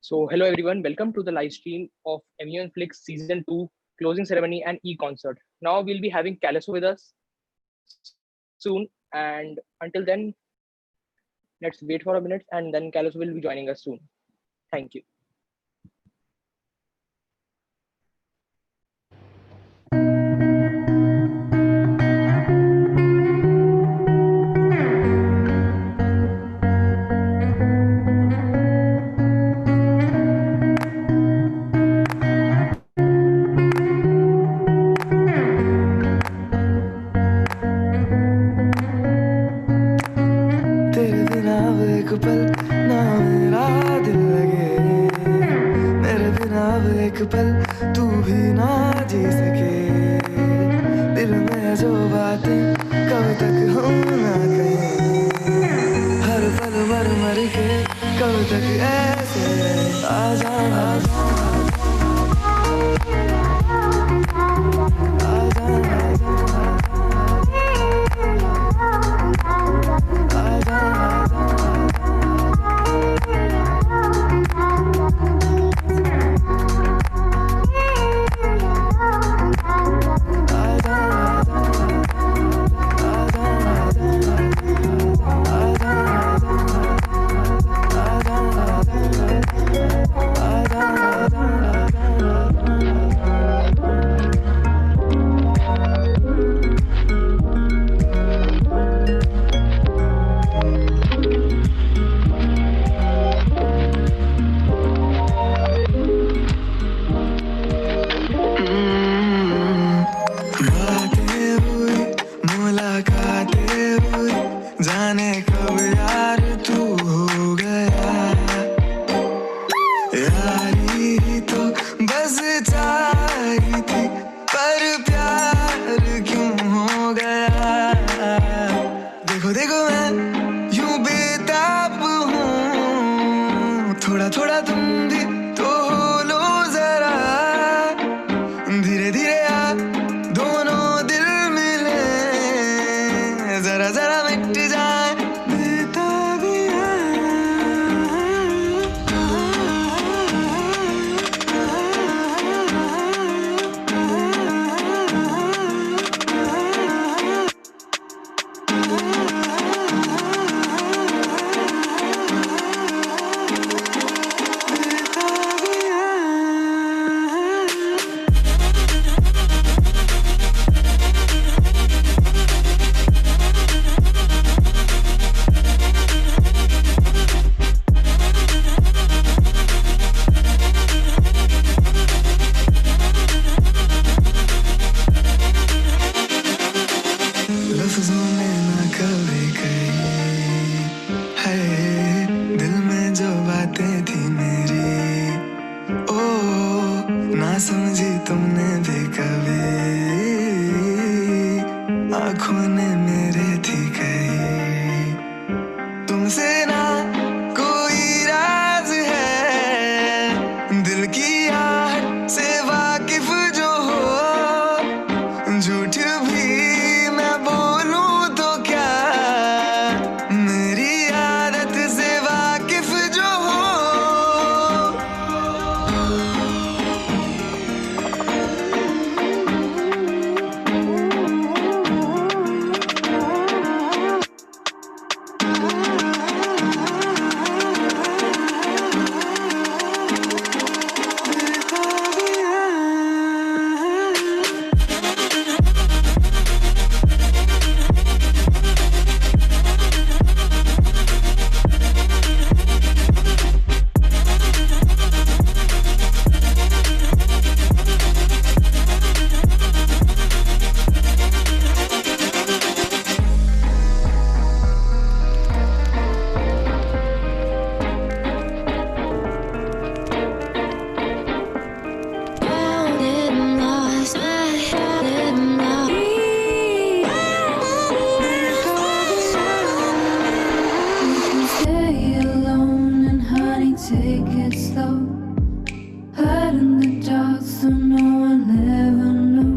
So, hello everyone, welcome to the live stream of MUNFLIX Season 2 Closing Ceremony and E-Concert. Now we'll be having Calaso with us soon, and until then, let's wait for a minute and then Calaso will be joining us soon. Thank you. तेरे बिना अब एक पल ना मेरा दिल लगे, मेरे बिना अब एक पल तू भी ना जी सके। दिल में जो बातें कब तक हम ना कहें, हर पल मर मर के कब तक ऐसे आजा आजा जाने कब यार तू हो गया, यारी ही तो बस चाही थी पर प्यार क्यों हो गया। देखो देखो मैं यूं बेताब हूँ, थोड़ा थोड़ा तुम भी तो लो जरा, धीरे धीरे आ दोनों दिल मिले, जरा जरा मिट जाए बेताबियाँ। लफ्जों में ना कभी कही है, दिल में जो बातें थी मेरी, ओ ना समझी तुमने भी कभी, आँखों ने मेरे थी कही। तुमसे ना कोई राज है, दिल की आहट से वाकिफ जो हो, झूठ भी मैं बोलूं तो क्या, मेरी आदत से वाकिफ जो हो। Take it slow, hide in the dark so no one ever knew.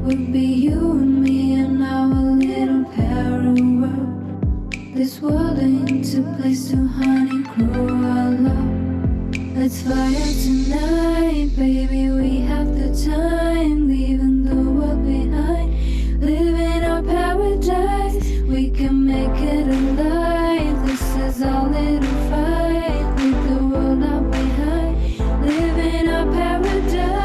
Would be you and me in our little parallel world. This world ain't a place to honey grow our love. Let's fly out tonight, baby. We have the time, leaving the world behind, living our paradise. We can make it alive. This is our little fight. Leave the world out behind, living our paradise.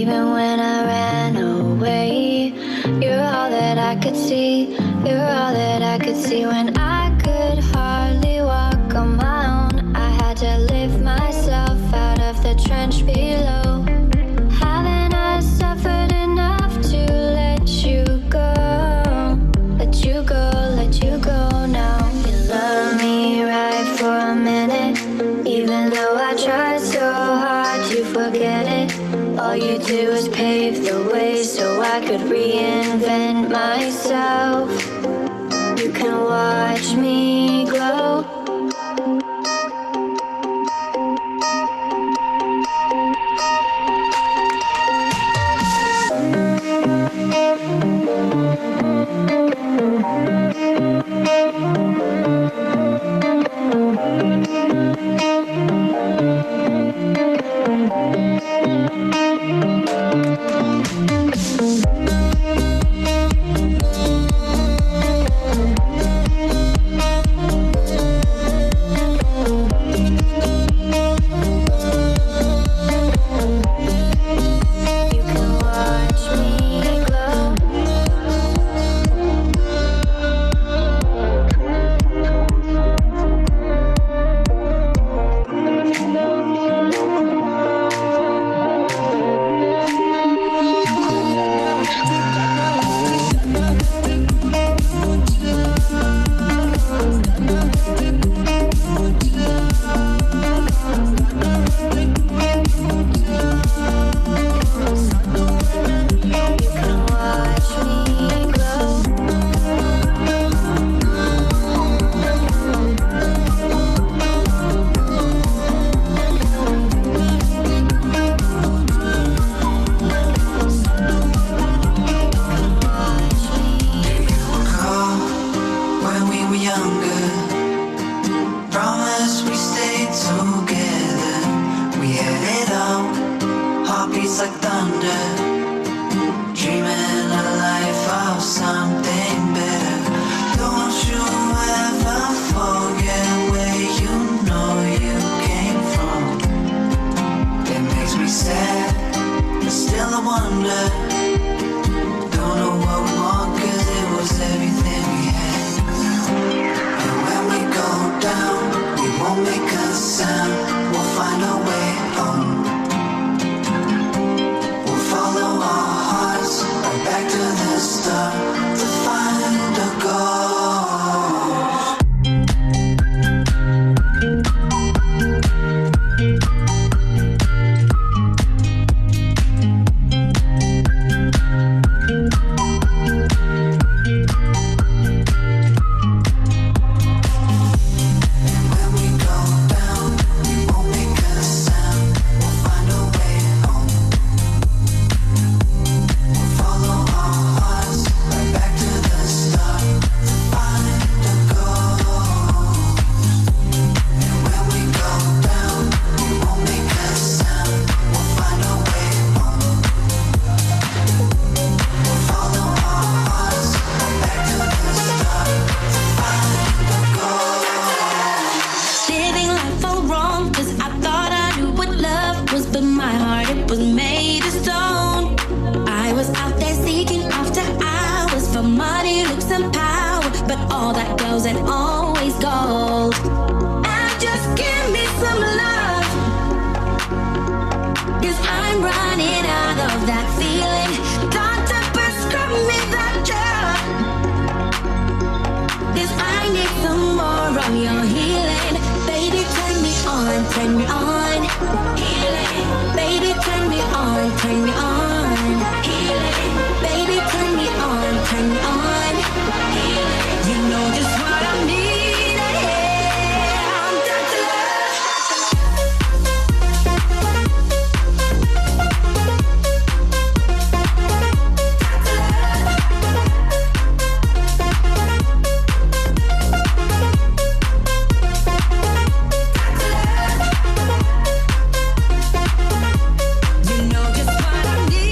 even when I ran away. You're all that I could see. You're all that I could see. When I could hardly walk on my own, I had to lift myself out of the trench below. Haven't I suffered enough to let you go? Let you go, let you go now. You love me right for a minute, even though I tried so hard to forget it. All you did was pave the way so I could reinvent myself. You can watch me glow. You know just what I need.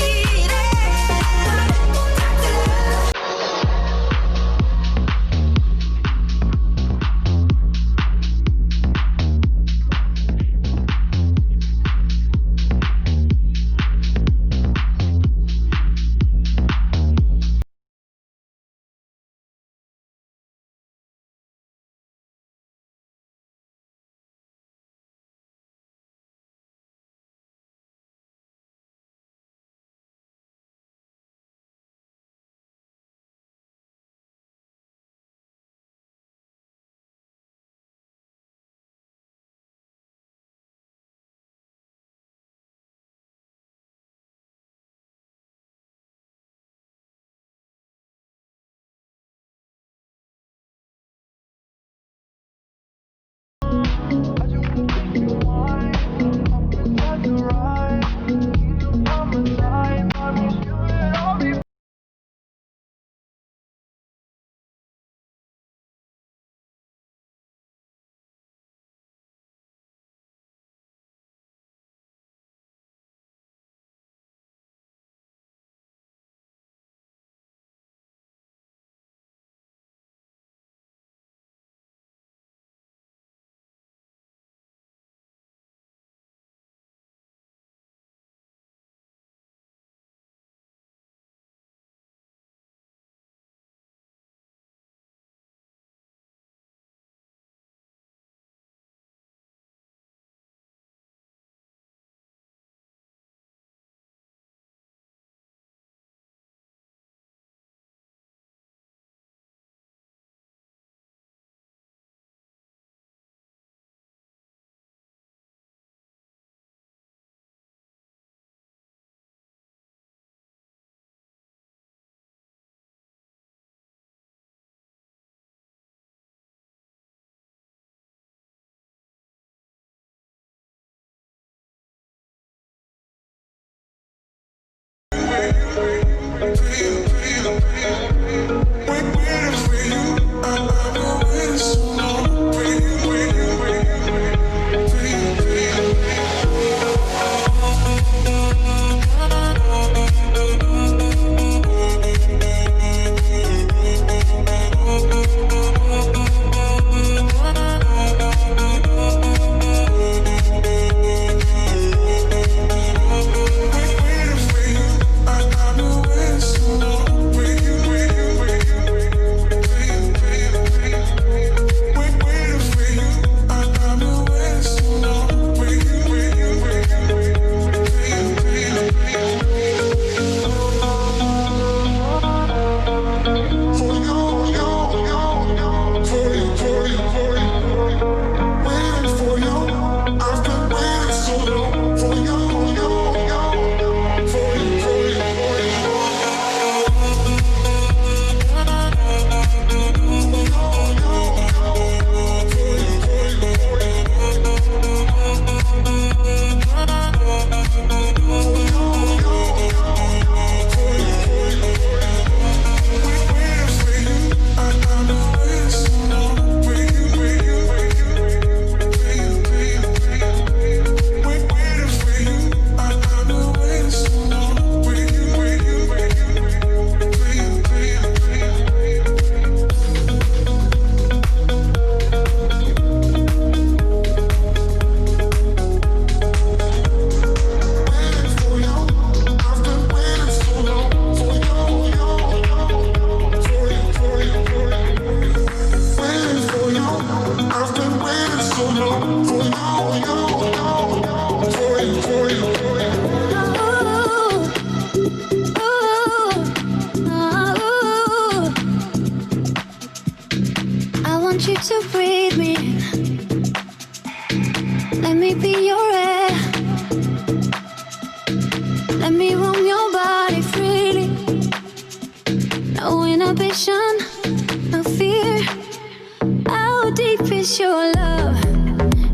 is your love?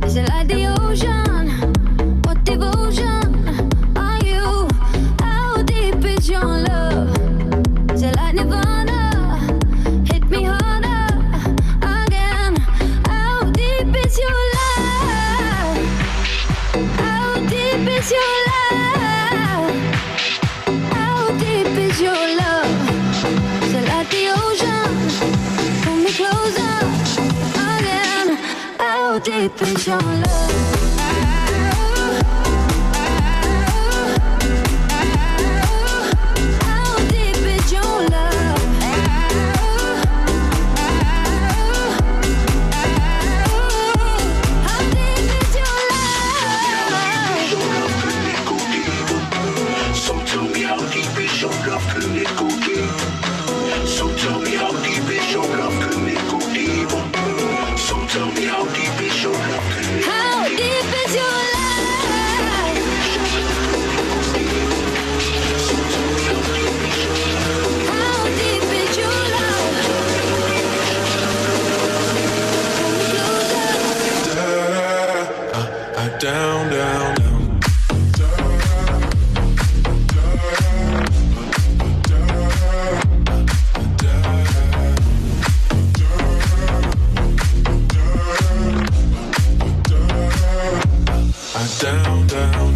Is it like the ocean? What devotion are you? How deep is your love? Is it like Nirvana? Hit me harder again. How deep is your love? How deep is your love? How deep is your love? Is it like the ocean? Pull me closer again. How deep is your love? How deep is your love? How deep is your love? So tell me how deep is your love, can it go deep? So tell me how deep is your love, can it go deep? So tell me how deep is your love, can it go How deep is your love? How deep is your love? Down, down, down. Down, down, down.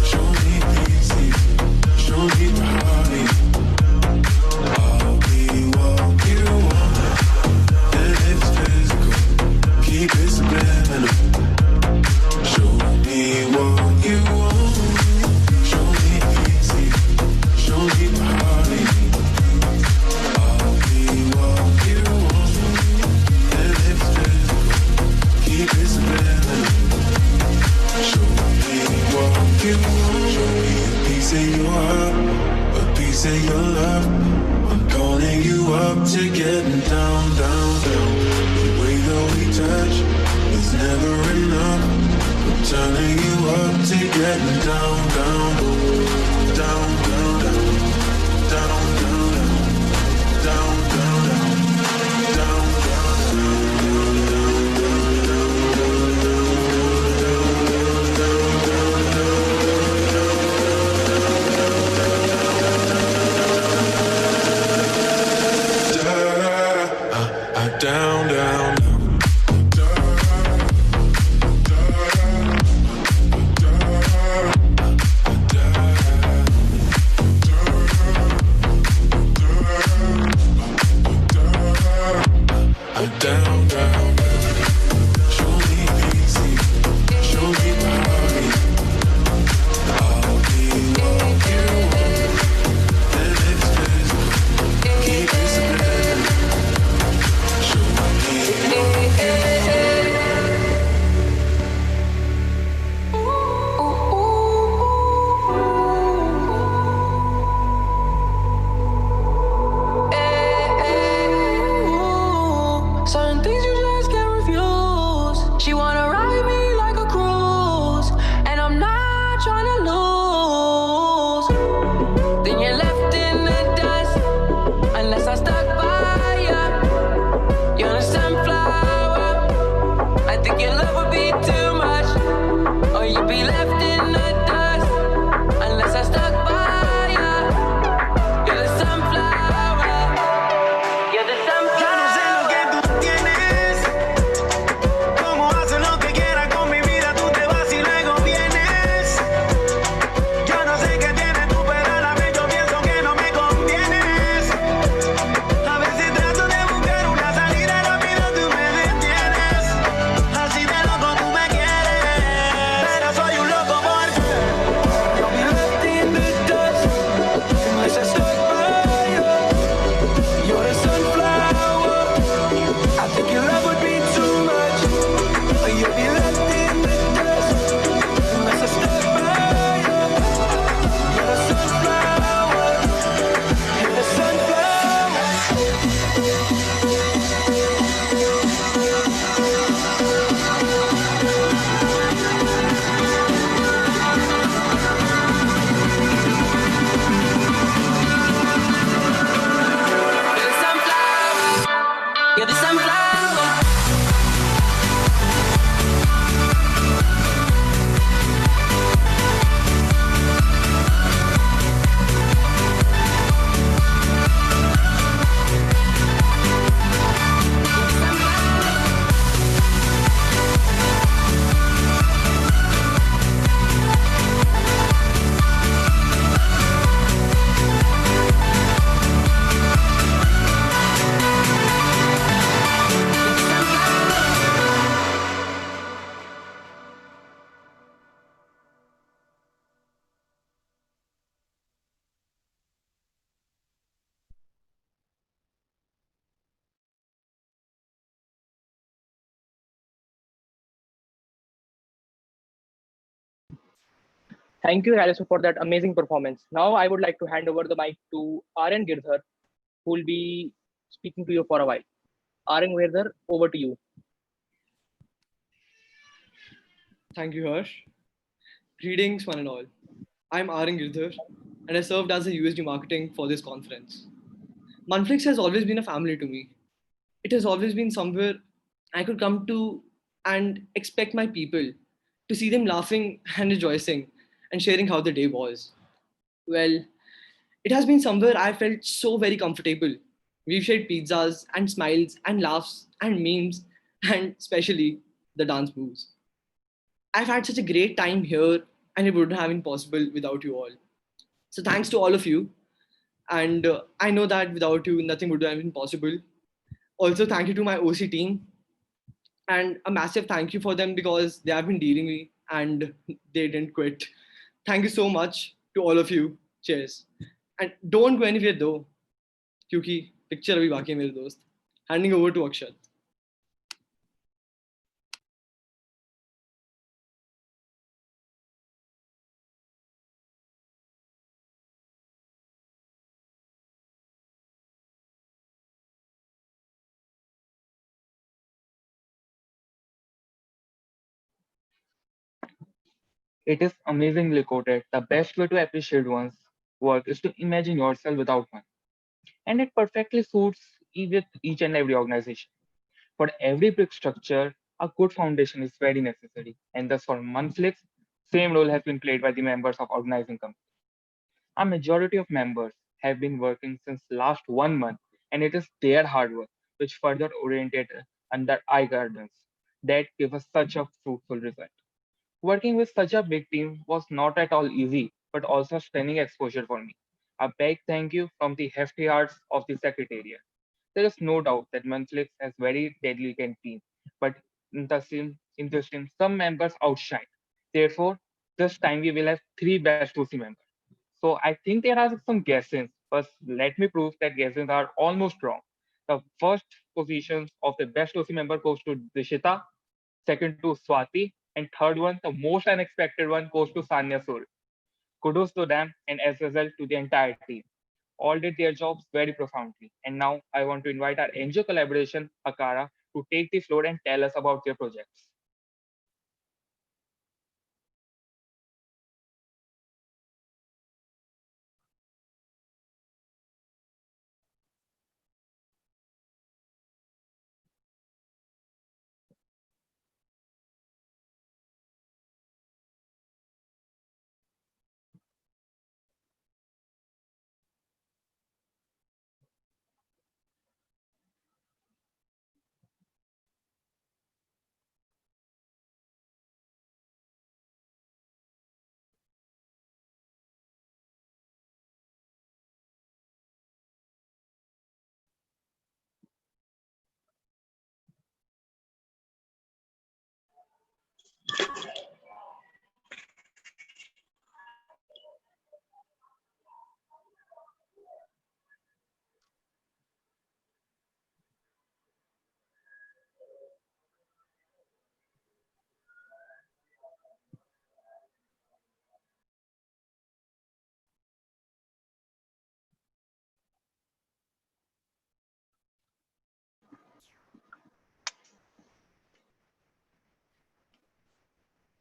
Show me easy. Show me party. I'll be what you want. And it's physical. Keep it subliminal. Show me what you want. Show me easy. Show me party. I'll be what you want. And it's physical. Keep it subliminal. Show me what you want. Show me a piece of your heart, a piece of your love. I'm calling you up to getting down, down, down. The way that we touch is never enough. I'm turning you up to getting down, down, down, down, down, down, down, down, down, down, down, down. Thank you, Alice, for that amazing performance. Now, I would like to hand over the mic to Aryan Girdhar, who will be speaking to you for a while. Aryan Girdhar, over to you. Thank you, Harsh. Greetings, one and all. I'm Arun Girdhar, and I served as a USD marketing for this conference. MUNFLIX has always been a family to me. It has always been somewhere I could come to and expect my people to see them laughing and rejoicing and sharing how the day was. Well, it has been somewhere I felt so very comfortable. We've shared pizzas and smiles and laughs and memes and especially the dance moves. I've had such a great time here, and it wouldn't have been possible without you all. So thanks to all of you. And I know that without you, nothing would have been possible. Also, thank you to my OC team, and a massive thank you for them because they have been dealing me and they didn't quit. Thank you so much to all of you. Cheers. And don't go anywhere though, क्योंकि picture अभी बाकी है मेरे दोस्त. Handing over to Akshat. It is amazingly quoted. The best way to appreciate one's work is to imagine yourself without one. And it perfectly suits with each and every organization. For every brick structure, a good foundation is very necessary. And thus for Monthflix, same role has been played by the members of organizing company. A majority of members have been working since last 1 month, and it is their hard work which further oriented under eye gardens that give us such a fruitful result. Working with such a big team was not at all easy, but also stunning exposure for me. A big thank you from the hefty hearts of the Secretariat. There is no doubt that Monthflix has very dedicated team, but in this team, some members outshine. Therefore, this time we will have three best OC members. So I think there are some guesses, but let me prove that guesses are almost wrong. The first positions of the best OC member goes to Dishita, second to Swati, and third one, the most unexpected one, goes to Sanya Sur. Kudos to them and as a result to the entire team. All did their jobs very profoundly. And now I want to invite our NGO collaboration, Akara, to take the floor and tell us about their projects.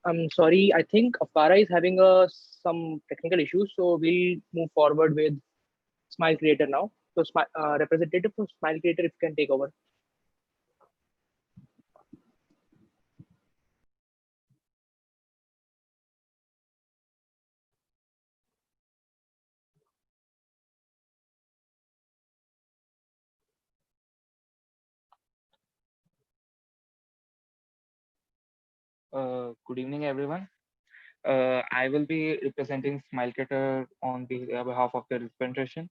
I'm sorry, I think Afara is having some technical issues, so we'll move forward with Smile Creator now. So, representative from Smile Creator, if you can take over. Good evening, everyone. I will be representing Smilecator on behalf of the representation.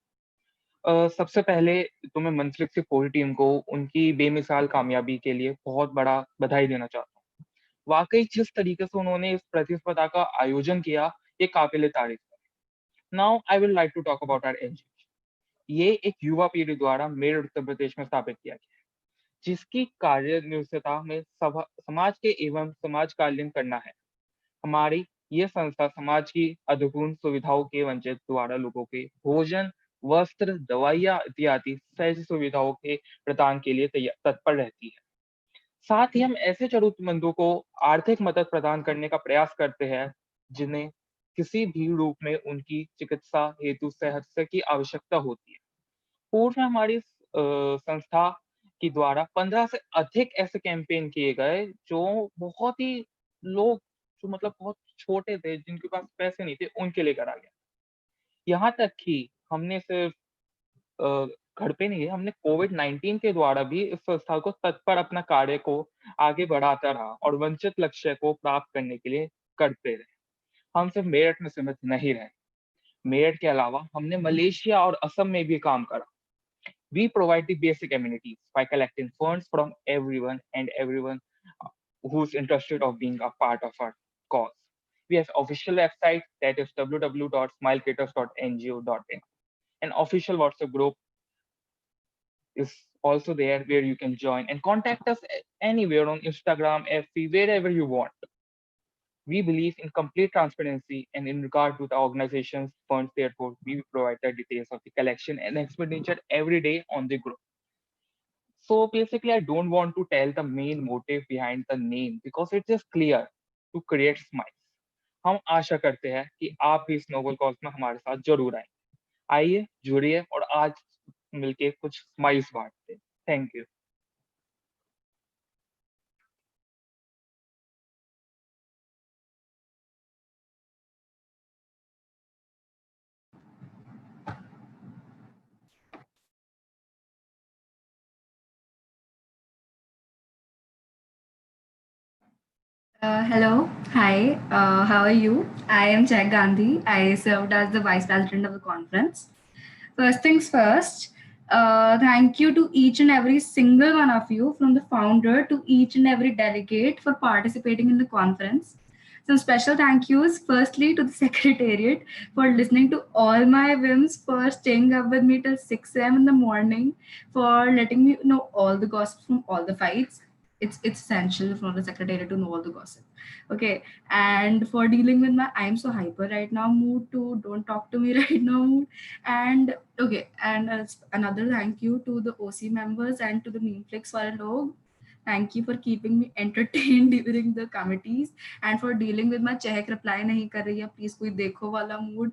सबसे पहले तो मैं मनफ्लिक्स की पूरी team को उनकी बेमिसाल कामयाबी के लिए बहुत बड़ा बधाई देना चाहता हूँ। वाकई जिस तरीके से उन्होंने इस प्रतिस्पर्धा का आयोजन किया, ये काबिल तारीफ है। Now I will like to talk about our NGO. ये एक युवा पीढ़ी द्वारा मेरठ उत्तर प्रदेश में स्थापित किया गया है, जिसकी कार्य निश्चितता में समाज के एवं समाज कल्याण करना है। हमारी ये संस्था समाज की अधूपूर्ण सुविधाओं के वंचित द्वारा लोगों के भोजन, वस्त्र, दवाइयाँ इत्यादि सहज सुविधाओं के प्रदान के लिए तत्पर रहती है। साथ ही हम ऐसे जरूरतमंदों को आर्थिक मदद प्रदान करने का प्रयास करते हैं जिन्हें किसी भी रूप में उनकी चिकित्सा हेतु सहायता की आवश्यकता होती है। पूर्व में हमारी संस्था के द्वारा 15 से अधिक ऐसे कैंपेन किए गए जो बहुत ही लोग जो मतलब बहुत छोटे थे, जिनके पास पैसे नहीं थे, उनके लिए करा गया। यहाँ तक कि हमने सिर्फ अ, घर पे नहीं है, हमने कोविड-19 के द्वारा भी इस संस्था को तत्पर अपना कार्य को आगे बढ़ाता रहा और वंचित लक्ष्य को प्राप्त करने के लिए करते रहे। हम सिर्फ मेरठ में सीमित नहीं रहे। मेरठ के अलावा हमने मलेशिया और असम में भी काम करा। We provide the basic amenities by collecting funds from everyone who's interested of being a part of our cause. We have official website that is www.smilecaters.ngo.in. An official WhatsApp group is also there where you can join and contact us anywhere on Instagram, FB, wherever you want. We believe in complete transparency and in regard to the organization's funds, therefore, we provide the details of the collection and expenditure every day on the group. So basically, I don't want to tell the main motive behind the name because it is clear to create smiles. हम आशा करते हैं कि आप भी इस noble cause में हमारे साथ जरूर आए। आइए, जुड़िए और आज मिलके कुछ स्माइल्स बांटते हैं। Thank you. Hello, hi, how are you? I am Jack Gandhi. I served as the vice president of the conference. First things first, thank you to each and every single one of you, from the founder to each and every delegate, for participating in the conference. Some special thank yous, firstly, to the secretariat for listening to all my whims, for staying up with me till 6 a.m. in the morning, for letting me know all the gossip from all the fights. It's essential for the secretariat to know all the gossip. Okay, and for dealing with my I'm so hyper right now mood to don't talk to me right now mood. And okay, and another thank you to the OC members and to the MUNFLIX wale log. Thank you for keeping me entertained during the committees and for dealing with my चहक reply नहीं कर रही है please कोई देखो वाला mood.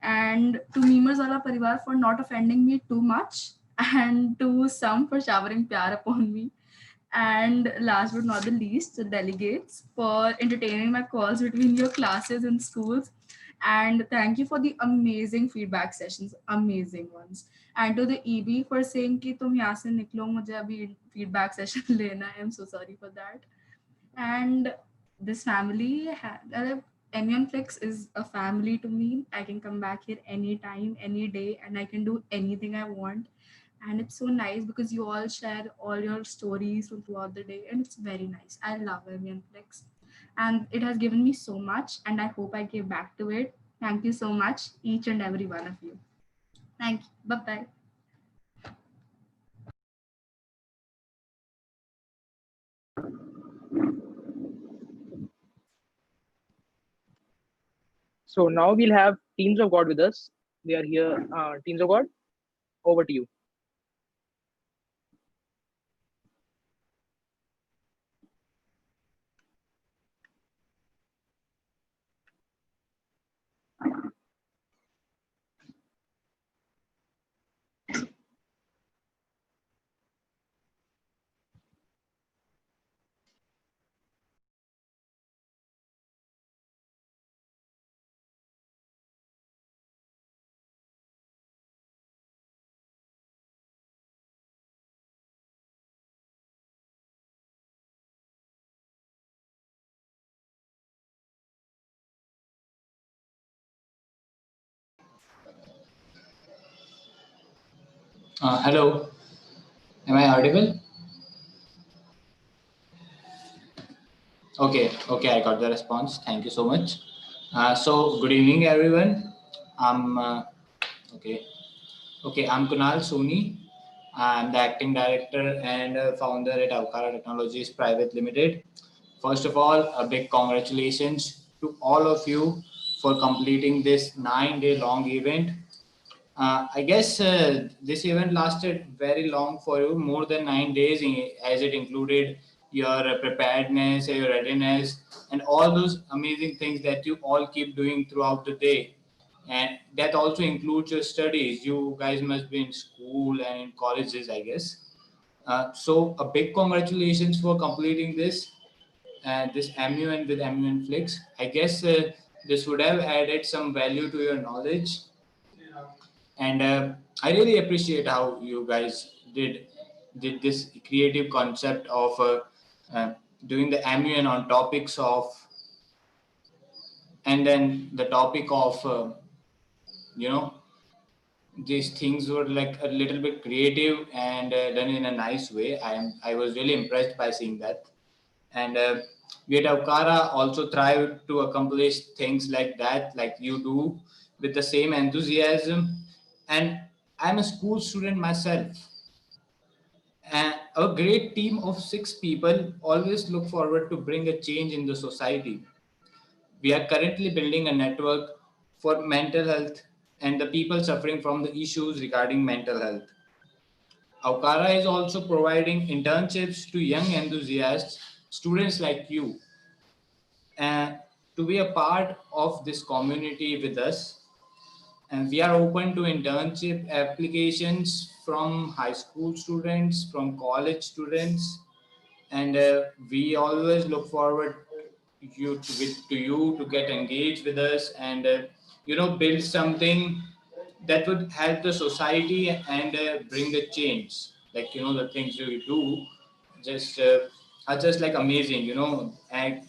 And to memers wala parivar for not offending me too much, and to some for showering pyar upon me. And last but not the least, the delegates for entertaining my calls between your classes and schools. And thank you for the amazing feedback sessions, amazing ones. And to the EB for saying कि तुम यहाँ से निकलो मुझे अभी feedback session लेना है. I'm so sorry for that. And this family, MUNFLIX is a family to me. I can come back here anytime, any day, and I can do anything I want. And it's so nice because you all share all your stories from throughout the day, and it's very nice. I love MUNFLIX, and it has given me so much, and I hope I give back to it. Thank you so much, each and every one of you. Thank you. Bye bye. So now we'll have Teams of God with us. They are here. Teams of God, over to you. Hello, am I audible? Okay, I got the response. Thank you so much. So, good evening, everyone. I'm okay. I'm Kunal Soni. I'm the acting director and founder at Avkara Technologies Private Limited. First of all, a big congratulations to all of you for completing this 9 day long event. I guess this event lasted very long for you, more than 9 days, as it included your preparedness, your readiness, and all those amazing things that you all keep doing throughout the day. And that also includes your studies. You guys must be in school and in colleges, I guess. So a big congratulations for completing this MUN with MUNFLIX. I guess this would have added some value to your knowledge, and I really appreciate how you guys did this creative concept of uh, doing the MUN on topics of, and then the topic of you know these things were like a little bit creative and done in a nice way. I was really impressed by seeing that. And we at Aukara also try to accomplish things like that, like you do, with the same enthusiasm. And I'm a school student myself. And a great team of 6 people always look forward to bring a change in the society. We are currently building a network for mental health and the people suffering from the issues regarding mental health. Aukara is also providing internships to young enthusiasts, students like you, and to be a part of this community with us. And we are open to internship applications from high school students, from college students, and we always look forward to you to get engaged with us and build something that would help the society and bring the change. Like the things you do just are just like amazing. And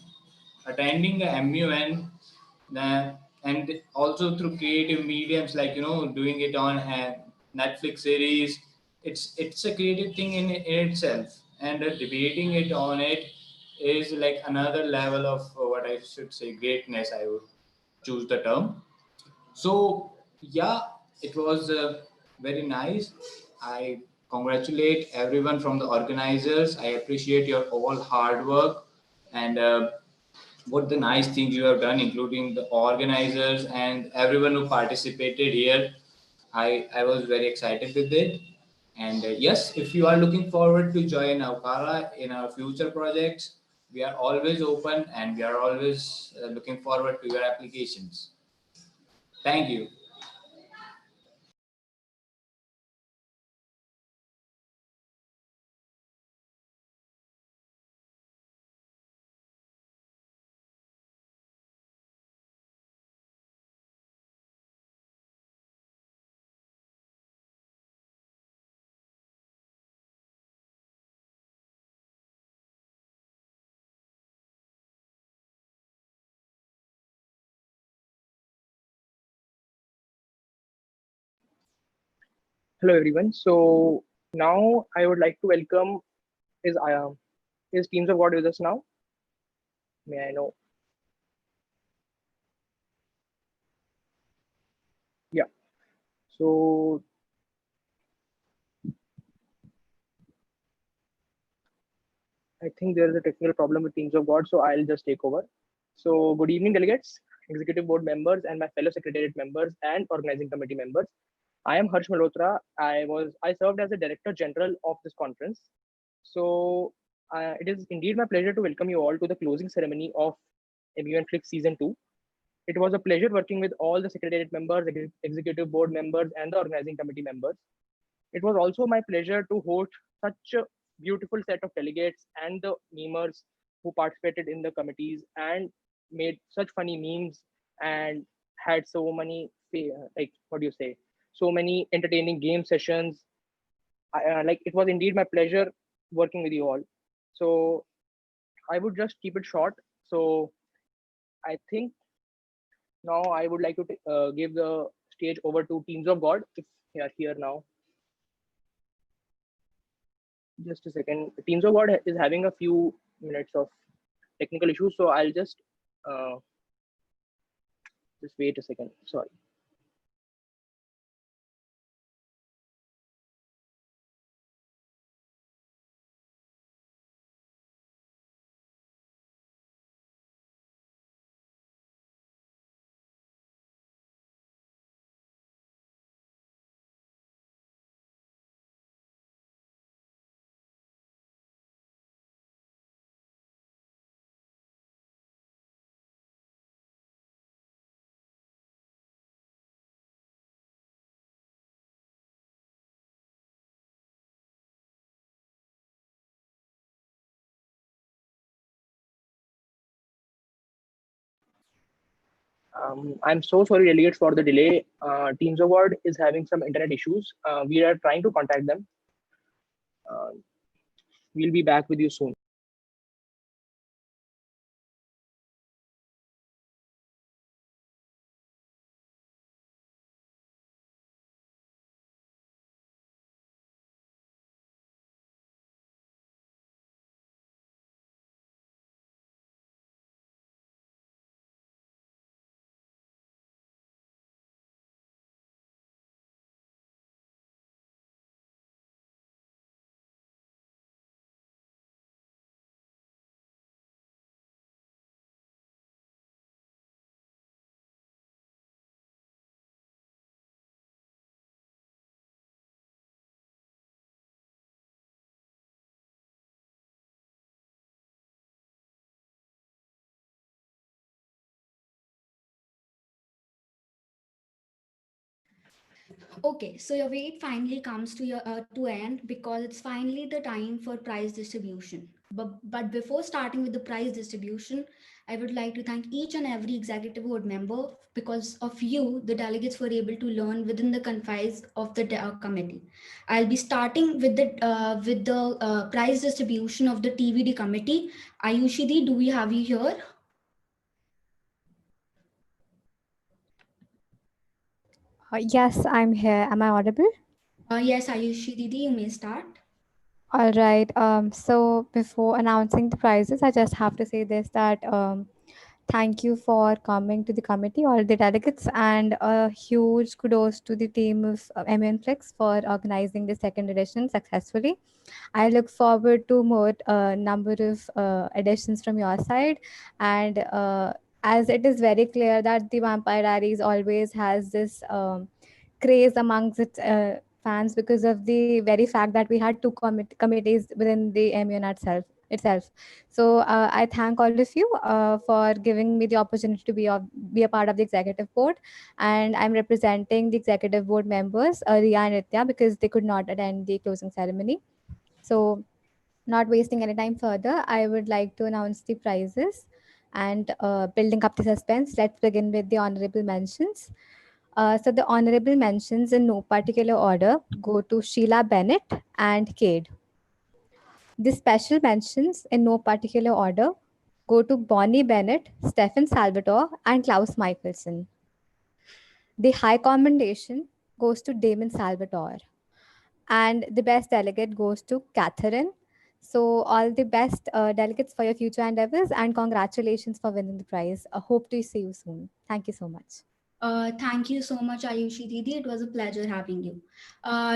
attending the MUN, and also through creative mediums like doing it on a Netflix series. It's a creative thing in itself, and debating it on it is like another level of what I should say greatness. I would choose the term. So yeah, it was very nice. I congratulate everyone from the organizers. I appreciate your all hard work and what the nice things you have done, including the organizers and everyone who participated here. I was very excited with it. And yes, if you are looking forward to join Aukara in our future projects, we are always open and we are always looking forward to your applications. Thank you. Hello everyone. So now I would like to welcome his his teams of God with us now. May I know? Yeah. So I think there is a technical problem with teams of God, so I'll just take over. So good evening, delegates, executive board members, and my fellow secretariat members and organizing committee members. I am Harsh Malhotra. I served as the Director General of this conference. So it is indeed my pleasure to welcome you all to the closing ceremony of MUNFLIX Season 2. It was a pleasure working with all the secretariat members, executive board members, and the organizing committee members. It was also my pleasure to host such a beautiful set of delegates and the memers who participated in the committees and made such funny memes and had so many, like, what do you say, so many entertaining game sessions. Like, it was indeed my pleasure working with you all. So I would just keep it short. So I think now I would like to give the stage over to Teams of God if they are here now. Just a second. Teams of God is having a few minutes of technical issues, so I'll uh, just wait a second. Sorry. I'm so sorry, delegates, for the delay. Teams Award is having some internet issues. We are trying to contact them. Uh, we'll be back with you soon. Okay, so your wait finally comes to end because it's finally the time for prize distribution. But before starting with the prize distribution, I would like to thank each and every executive board member. Because of you, the delegates were able to learn within the confines of the committee. I'll be starting with the prize distribution of the TVD committee. Ayushidi, do we have you here? Yes, I'm here. Am I audible? Yes, Ayushi Didi, you may start. All right. So before announcing the prizes, I just have to say this that thank you for coming to the committee, all the delegates, and a huge kudos to the team of MUNFLIX for organizing the second edition successfully. I look forward to more number of editions from your side, and as it is very clear that the Vampire Diaries always has this craze amongst its fans because of the very fact that we had two committees within the MUN itself. So I thank all of you for giving me the opportunity to be a part of the executive board, and I'm representing the executive board members, Riya and Nitya, because they could not attend the closing ceremony. So, not wasting any time further, I would like to announce the prizes and building up the suspense. Let's begin with the honorable mentions. So, the honorable mentions in no particular order go to Sheila Bennett and Cade. The special mentions in no particular order go to Bonnie Bennett, Stefan Salvatore, and Klaus Michelson. The high commendation goes to Damon Salvatore. And the best delegate goes to Catherine. So, all the best delegates for your future endeavors, and congratulations for winning the prize. I hope to see you soon. Thank you so much. Thank you so much, Ayushi Didi. It was a pleasure having you.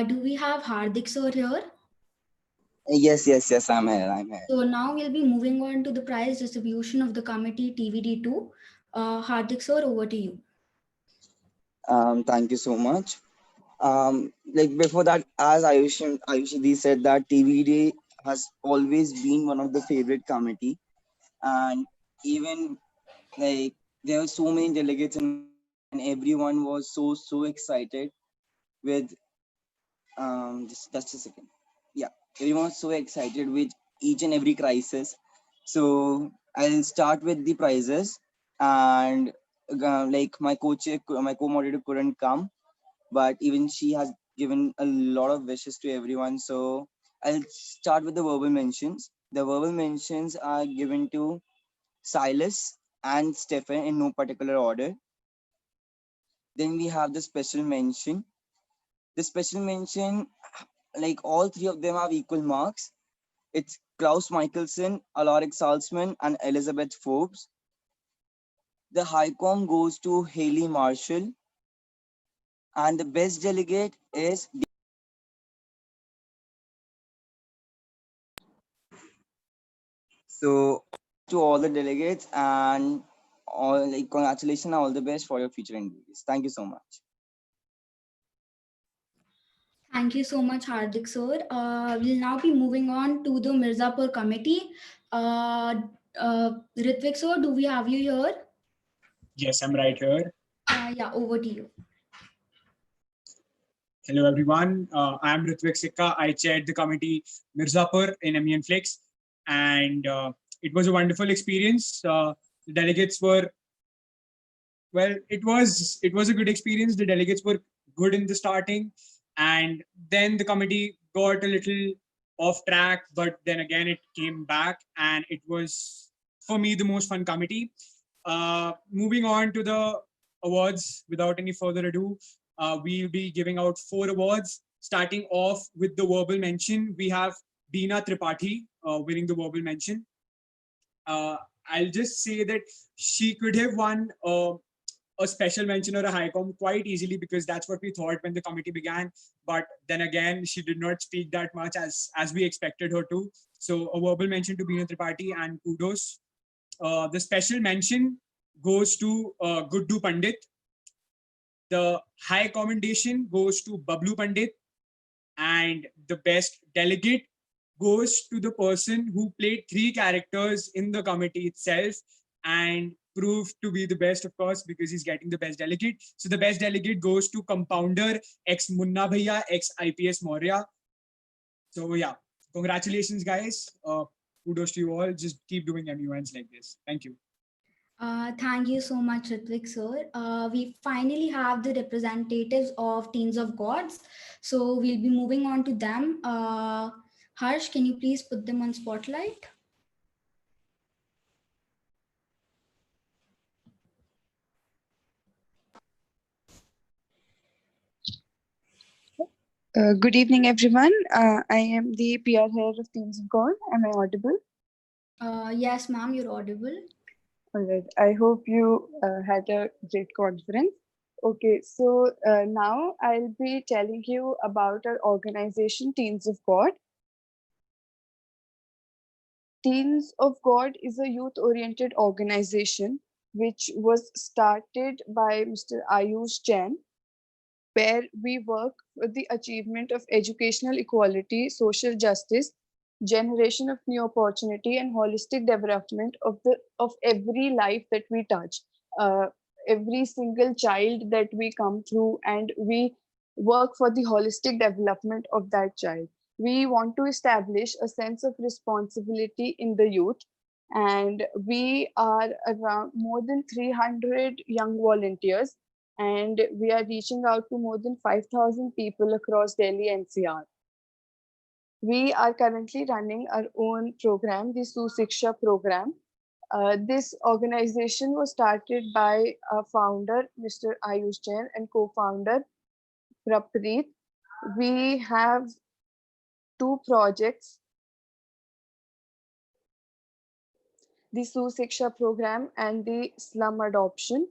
Do we have Hardik sir here? Yes, I'm here. I'm here. So now we'll be moving on to the prize distribution of the committee TVD2. Hardik sir, over to you. Thank you so much. Like before that, as Ayushi said that TVD has always been one of the favorite committee, and even like there were so many delegates and everyone was so excited with just a second. Yeah, everyone was so excited with each and every crisis. So I'll start with the prizes, and like my co-moderator couldn't come, but even she has given a lot of wishes to everyone. So I'll start with the verbal mentions. The verbal mentions are given to Silas and Stefan in no particular order. Then we have the special mention. The special mention, like all three of them have equal marks. It's Klaus Michelson, Alaric Salzman, and Elizabeth Forbes. The high com goes to Haley Marshall, and the best delegate is. So to all the delegates, and all like congratulations and all the best for your future endeavors. Thank you so much. Thank you so much, Hardik sir. We'll now be moving on to the Mirzapur committee. Ritvik sir, do we have you here? Yes, I'm right here. Yeah, over to you. Hello, everyone. I'm Ritvik Sikka. I chaired the committee Mirzapur in MUNFLIX, and it was a wonderful experience. The delegates were Well, it was a good experience. The delegates were good in the starting, and then the committee got a little off track, but then again it came back, and it was for me the most fun committee. Moving on to the awards, without any further ado, we'll be giving out 4 awards. Starting off with the verbal mention, we have Beena Tripathi winning the verbal mention. Uh, I'll just say that she could have won a special mention or a high com quite easily, because that's what we thought when the committee began. But then again, she did not speak that much as we expected her to. So a verbal mention to Beena Tripathi and kudos. The special mention goes to Guddu Pandit. The high commendation goes to Bablu Pandit, and the best delegate goes to the person who played 3 characters in the committee itself and proved to be the best, of course, because he's getting the best delegate. So the best delegate goes to compounder ex Munna Bhaiya, ex IPS Maurya. So yeah, congratulations, guys. Kudos to you all. Just keep doing MUNs like this. Thank you. Thank you so much, Ritvik sir. We finally have the representatives of Teens of Gods. So we'll be moving on to them. Harsh, can you please put them on spotlight? Good evening, everyone. I am the PR head of Teams of God. Am I audible? Yes, ma'am, you're audible. All right. I hope you had a great conference. Okay, so now I'll be telling you about our organization, Teens of God. Teens of God is a youth oriented organization which was started by Mr. Ayush Jain, where we work for the achievement of educational equality, social justice, generation of new opportunity, and holistic development of every life that we touch, uh, every single child that we come through, and we work for the holistic development of that child. We want to establish a sense of responsibility in the youth, and we are around more than 300 young volunteers, and we are reaching out to more than 5,000 people across Delhi NCR. We are currently running our own program, the Susiksha program. This organization was started by our founder, Mr. Ayush Jain, and co-founder, Prapreet. We have 2 projects, the Susiksha program and the slum adoption.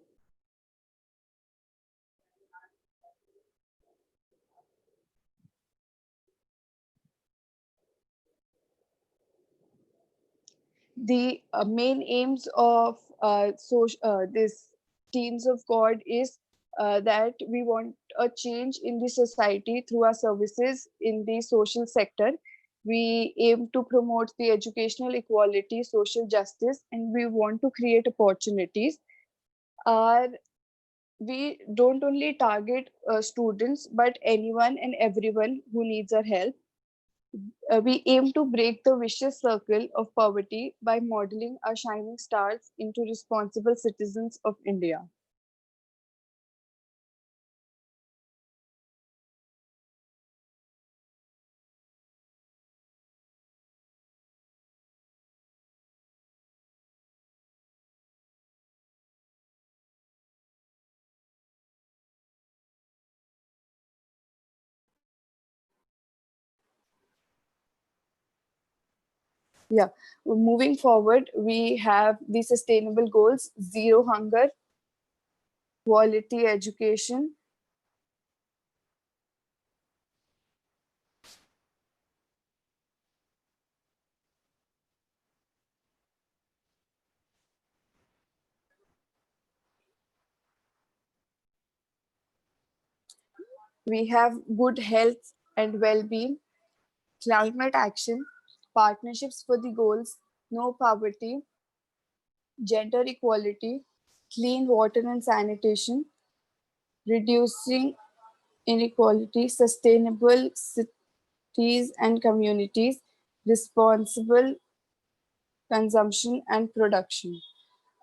The main aims of this Teens of God is that we want a change in the society through our services in the social sector. We aim to promote the educational equality, social justice, and we want to create opportunities. Our We don't only target students, but anyone and everyone who needs our help. We aim to break the vicious circle of poverty by modeling our shining stars into responsible citizens of India. Yeah, moving forward, we have the sustainable goals: zero hunger, quality education. We have good health and well-being, climate action, partnerships for the goals, no poverty, gender equality, clean water and sanitation, reducing inequality, sustainable cities and communities, responsible consumption and production.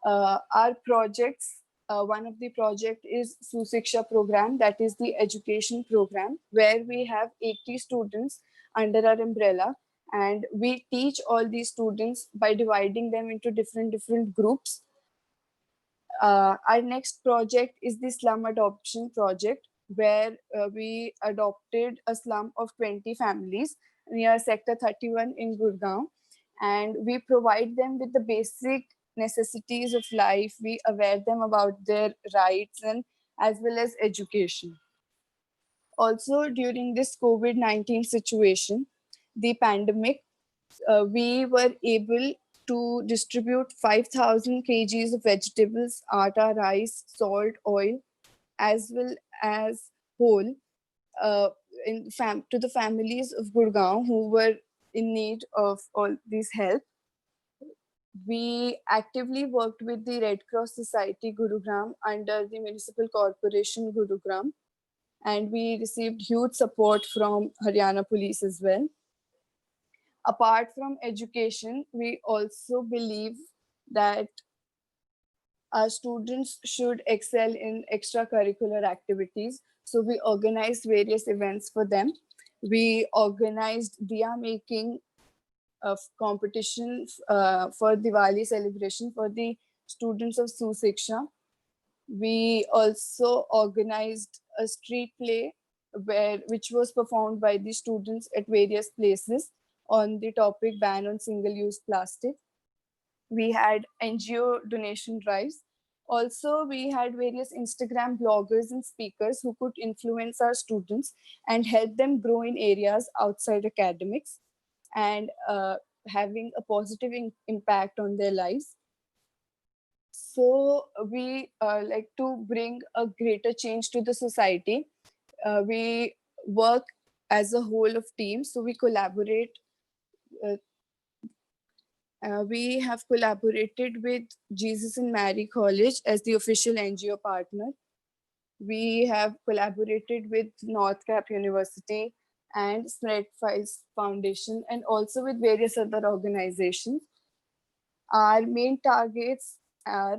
Our projects One of the project is Susiksha program, that is the education program, where we have 80 students under our umbrella, and we teach all these students by dividing them into different groups. Our next project is the slum adoption project, where we adopted a slum of 20 families near Sector 31 in Gurgaon, and we provide them with the basic necessities of life. We aware them about their rights and as well as education. Also, during this COVID-19 situation, the pandemic, we were able to distribute 5,000 kgs of vegetables, atta, rice, salt, oil, as well as whole uh, to the families of Gurgaon who were in need of all this help. We actively worked with the Red Cross Society Gurugram under the Municipal Corporation Gurugram, and we received huge support from Haryana Police as well. Apart from education, we also believe that our students should excel in extracurricular activities. So we organized various events for them. We organized diya making of competition for Diwali celebration for the students of Susiksha. We also organized a street play which was performed by the students at various places on the topic ban on single-use plastic. We had NGO donation drives. Also, we had various Instagram bloggers and speakers who could influence our students and help them grow in areas outside academics and having a positive impact on their lives. So we like to bring a greater change to the society. We work as a whole of teams, so we collaborate. We have collaborated with Jesus and Mary College as the official NGO partner. We have collaborated with North Cap University and Spread Files Foundation, and also with various other organizations. Our main targets are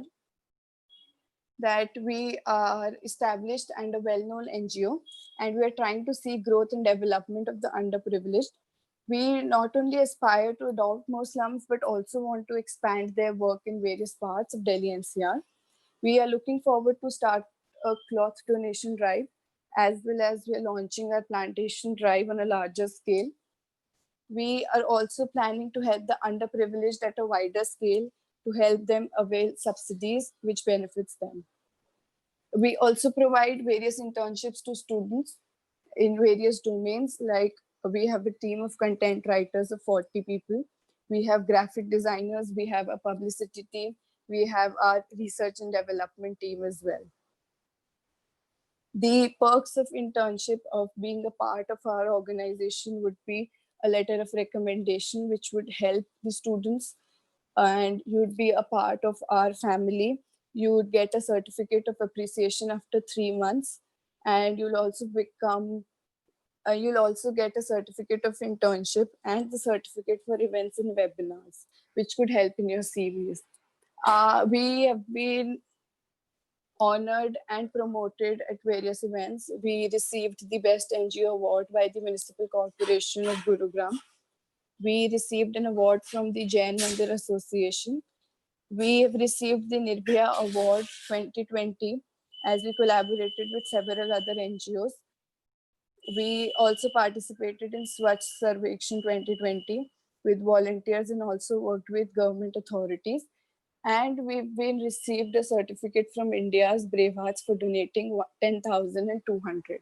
that we are established and a well-known NGO, and we are trying to see growth and development of the underprivileged. We not only aspire to adopt more slums, but also want to expand their work in various parts of Delhi NCR. We are looking forward to start a cloth donation drive, as well as we are launching our plantation drive on a larger scale. We are also planning to help the underprivileged at a wider scale to help them avail subsidies which benefits them. We also provide various internships to students in various domains, like we have a team of content writers of 40 people. We have graphic designers, we have a publicity team, we have our research and development team as well. The perks of internship of being a part of our organization would be a letter of recommendation, which would help the students, and you'd be a part of our family. You would get a certificate of appreciation after 3 months, and you'll also get a certificate of internship and the certificate for events and webinars, which could help in your CVs. We have been honored and promoted at various events. We received the Best NGO Award by the Municipal Corporation of Gurugram. We received an award from the Jain Mandir Association. We have received the Nirbhaya Award 2020 as we collaborated with several other NGOs. We also participated in Swachh Sarvekshan 2020 with volunteers and also worked with government authorities. And we've been received a certificate from India's Brave Hearts for donating 10,200.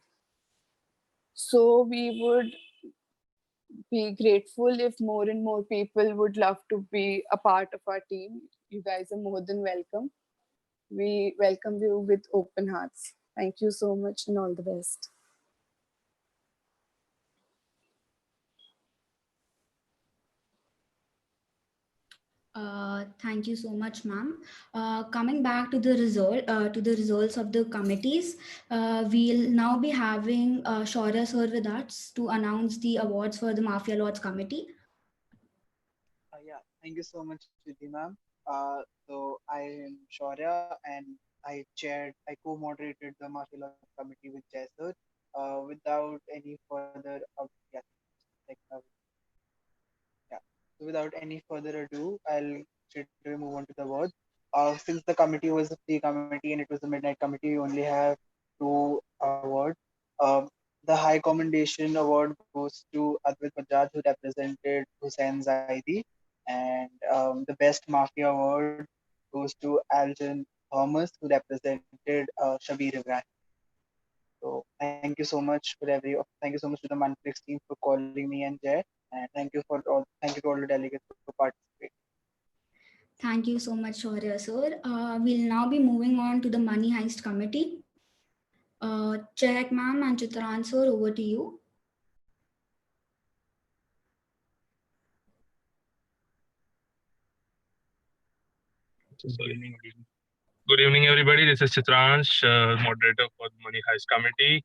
So we would be grateful if more and more people would love to be a part of our team. You guys are more than welcome. We welcome you with open hearts. Thank you so much and all the best. Thank you so much, ma'am. Coming back to the results of the committees, we'll now be having Shaurya sir with us to announce the awards for the Mafia Lords Committee. Yeah, thank you so much, Vidhi ma'am. So I am Shaurya, and I co-moderated the martial arts committee with Jai sir. Without any further, yeah, like, yeah. So without any further ado, I'll straight away move on to the award. Since the committee was a free committee and it was a midnight committee, we only have two awards. Um, the High Commendation Award goes to Advait Bajaj, who represented Hussain Zaidi, and the Best Mafia Award goes to Aljan Thomas, who represented Shabir Ibrahim. So thank you so much for thank you so much to the Manflix team for calling me and Jay, and thank you to all the delegates for participating. Thank you so much, Shaurya sir. We'll now be moving on to the Money Heist Committee. Chehak ma'am and Chitran sir, over to you. Good evening, everybody. This is Chitransh, moderator for the Money Heist Committee.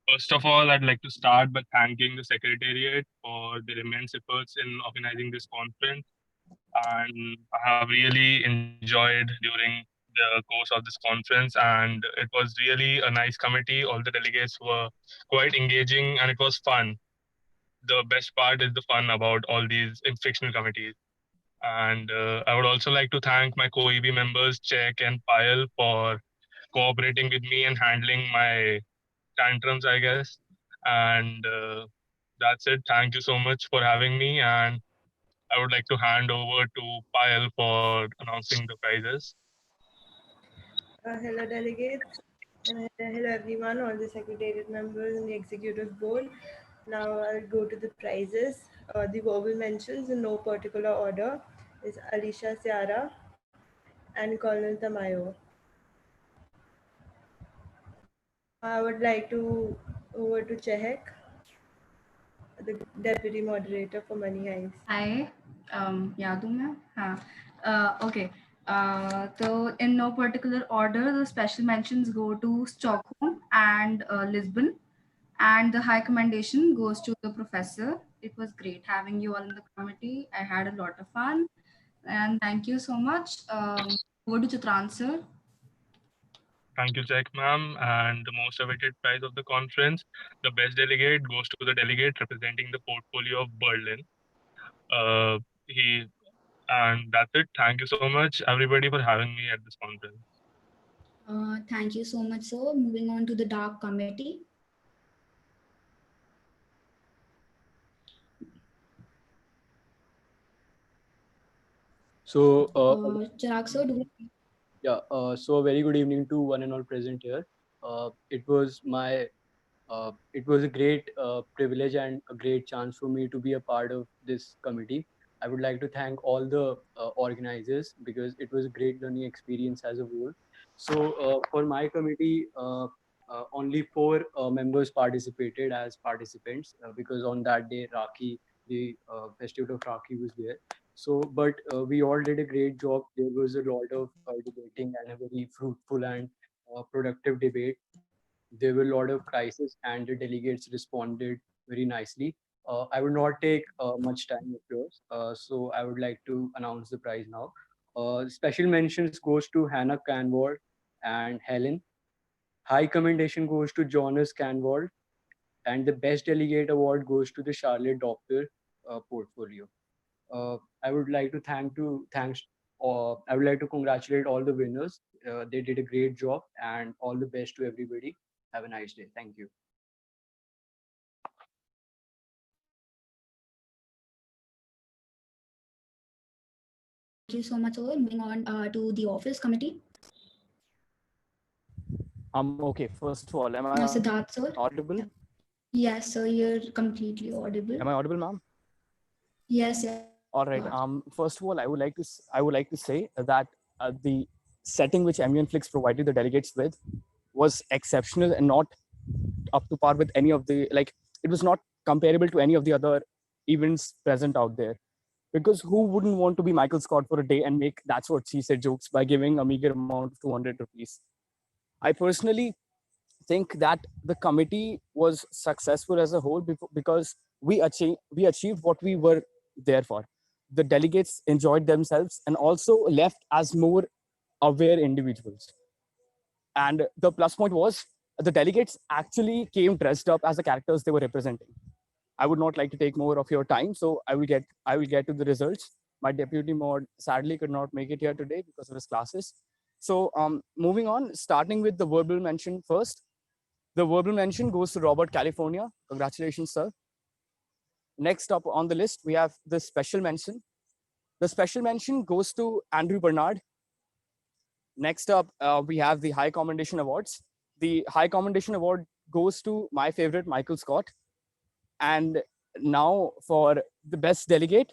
First of all, I'd like to start by thanking the Secretariat for their immense efforts in organizing this conference. And I have really enjoyed during the course of this conference, and it was really a nice committee. All the delegates were quite engaging, and it was fun. The best part is the fun about all these fictional committees. And I would also like to thank my co-EB members, Check and Payal, for cooperating with me and handling my tantrums, I guess. And that's it. Thank you so much for having me. And I would like to hand over to Payal for announcing the prizes. Hello, delegates, and hello everyone, all the secretariat members and the executive board. Now I'll go to the prizes. The verbal mentions in no particular order is Alicia Ciara and Colonel Tamayo. Now I would like to over to Chehek, the deputy moderator for Money Heist. Hi, याद हूँ मैं हाँ okay. So in no particular order, the special mentions go to Stockholm and Lisbon, and the high commendation goes to the professor. It was great having you all in the committee. I had a lot of fun, and thank you so much. Over to Chitran sir. Thank you, Jack, ma'am. And the most awaited prize of the conference, the best delegate, goes to the delegate representing the portfolio of Berlin. He And that's it. Thank you so much, everybody, for having me at this conference. Thank you so much, sir. Moving on to the dark committee. So, Chirag sir, yeah, so a very good evening to one and all present here. It was it was a great privilege and a great chance for me to be a part of this committee. I would like to thank all the organizers because it was a great learning experience as a whole. So, for my committee, only four members participated as participants because on that day, the festival of Rakhi was there. So, but we all did a great job. There was a lot of debating and a very fruitful and productive debate. There were a lot of crises, and the delegates responded very nicely. I would not take much time of yours, so I would like to announce the prize now. Special mentions goes to Hannah Canwald and Helen. High commendation goes to Jonas Canwald, and the best delegate award goes to the Charlotte Doctor portfolio. I would like to thanks. I would like to congratulate all the winners. They did a great job, and all the best to everybody. Have a nice day. Thank you. thank you so much, sir. Moving on to the office committee. Okay. First of all, am I Siddharth, sir. audible? Yes, sir. You're completely audible. Am I audible, ma'am? Yes. Yes. All right. First of all, I would like to say that the setting which MUNFLIX provided the delegates with was exceptional and not up to par with any of the it was not comparable to any of the other events present out there. Because who wouldn't want to be Michael Scott for a day and make that's what she said jokes by giving a meager amount of 200 rupees? I personally think that the committee was successful as a whole because we achieved what we were there for. The delegates enjoyed themselves and also left as more aware individuals. And the plus point was the delegates actually came dressed up as the characters they were representing. I would not like to take more of your time, so I will get to the results. My deputy mod sadly could not make it here today because of his classes. So moving on, starting with the verbal mention first. The verbal mention goes to Robert, California. Congratulations, sir. Next up on the list, we have the special mention. The special mention goes to Andrew Bernard. Next up, we have the High Commendation Awards. The High Commendation Award goes to my favorite, Michael Scott. And now for the best delegate,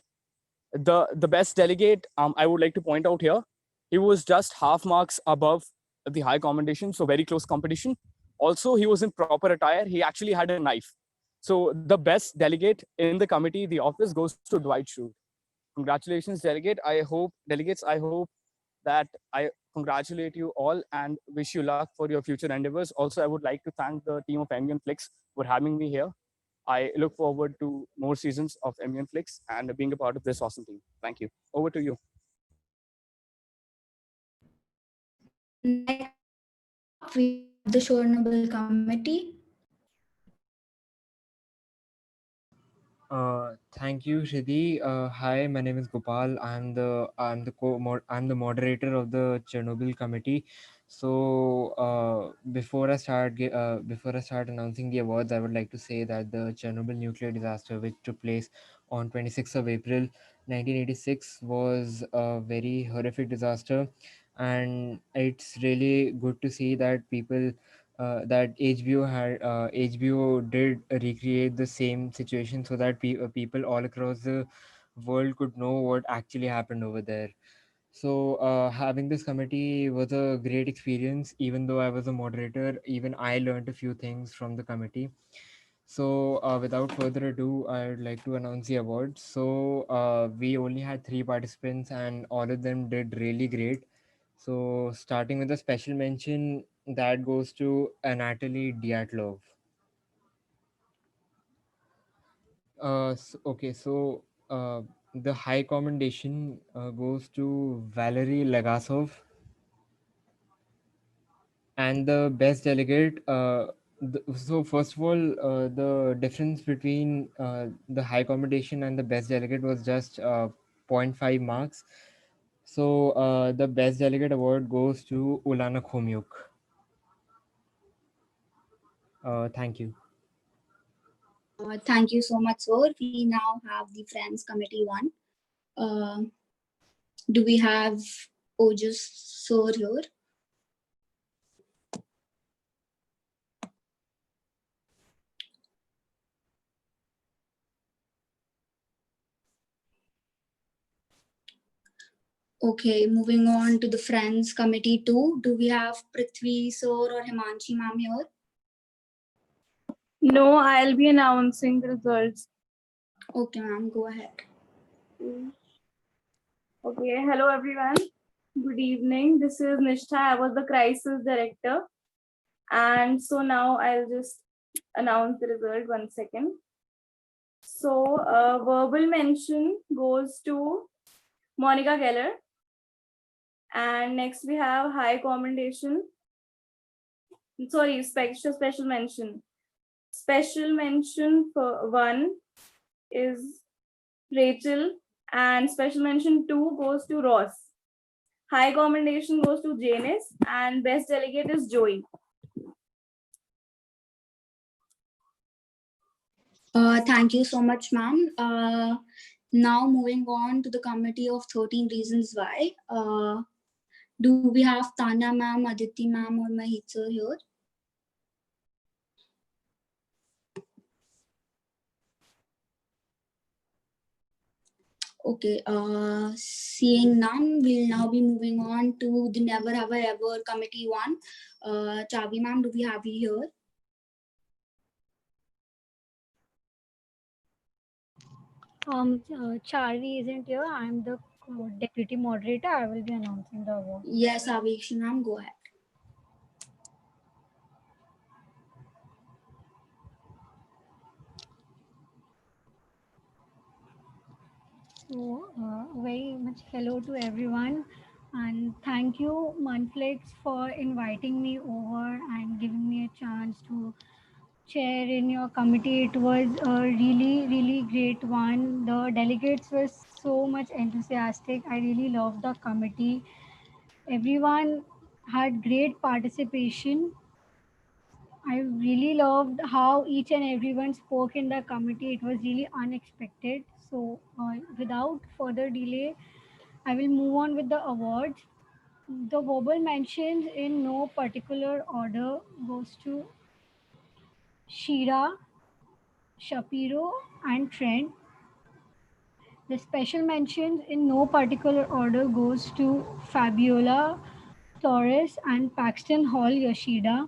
the best delegate, I would like to point out here, he was just half marks above the High Commendation, so very close competition. Also, he was in proper attire. He actually had a knife. So the best delegate in the committee, the office, goes to Dwight Schrute. Congratulations, delegates. I hope that I congratulate you all and wish you luck for your future endeavors. Also, I would like to thank the team of MUNFLIX for having me here. I look forward to more seasons of MUNFLIX and being a part of this awesome team. Thank you. Over to you. Next up, we have the Show Noble Committee. Thank you, Shridhi. Hi, my name is Gopal. I'm the moderator of the Chernobyl committee. So before I start announcing the awards, I would like to say that the Chernobyl nuclear disaster, which took place on 26th of April 1986, was a very horrific disaster, and it's really good to see that that HBO did recreate the same situation so that people all across the world could know what actually happened over there. So having this committee was a great experience. Even though I was a moderator, even I learned a few things from the committee. So without further ado, I would like to announce the awards. So we only had 3 participants, and all of them did really great. So starting with a special mention, that goes to Anatoly Dyatlov. Okay, so the high commendation goes to Valery Legasov, and the best delegate. So first of all, the difference between the high commendation and the best delegate was just zero point 0.5 marks. So the best delegate award goes to Ulana Khomyuk. Thank you. Thank you so much, sir. We now have the Friends Committee one. Do we have Ojas sir here? Okay, moving on to the Friends Committee 2. Do we have Prithvi sir or Himanshi ma'am here? No, I'll be announcing the results. Okay, ma'am, go ahead. Okay, hello everyone. Good evening. This is Nishtha. I was the crisis director. And so now I'll just announce the result. 1 second. So verbal mention goes to Monica Geller. And next we have high commendation. Sorry, special mention. Special mention for 1 is Rachel, and special mention 2 goes to Ross. High commendation goes to Janice, and best delegate is Joey. Thank you so much, ma'am. Now moving on to the committee of 13 reasons why. Do we have Tanya ma'am, Aditi ma'am, or Mahit sir here? Okay, seeing none, we'll now be moving on to the Never Have I Ever Committee 1. Chavi ma'am, do we have you here? Charvi isn't here. I'm the deputy moderator. I will be announcing the award. Yes, Avekshi ma'am, go ahead. So, very much hello to everyone. And thank you, Munflix, for inviting me over and giving me a chance to chair in your committee. It was a really, really great one. The delegates were so much enthusiastic. I really loved the committee. Everyone had great participation. I really loved how each and everyone spoke in the committee. It was really unexpected. So, without further delay, I will move on with the awards. The verbal mentions in no particular order goes to Shira, Shapiro, and Trent. The special mentions in no particular order goes to Fabiola, Torres, and Paxton Hall Yoshida.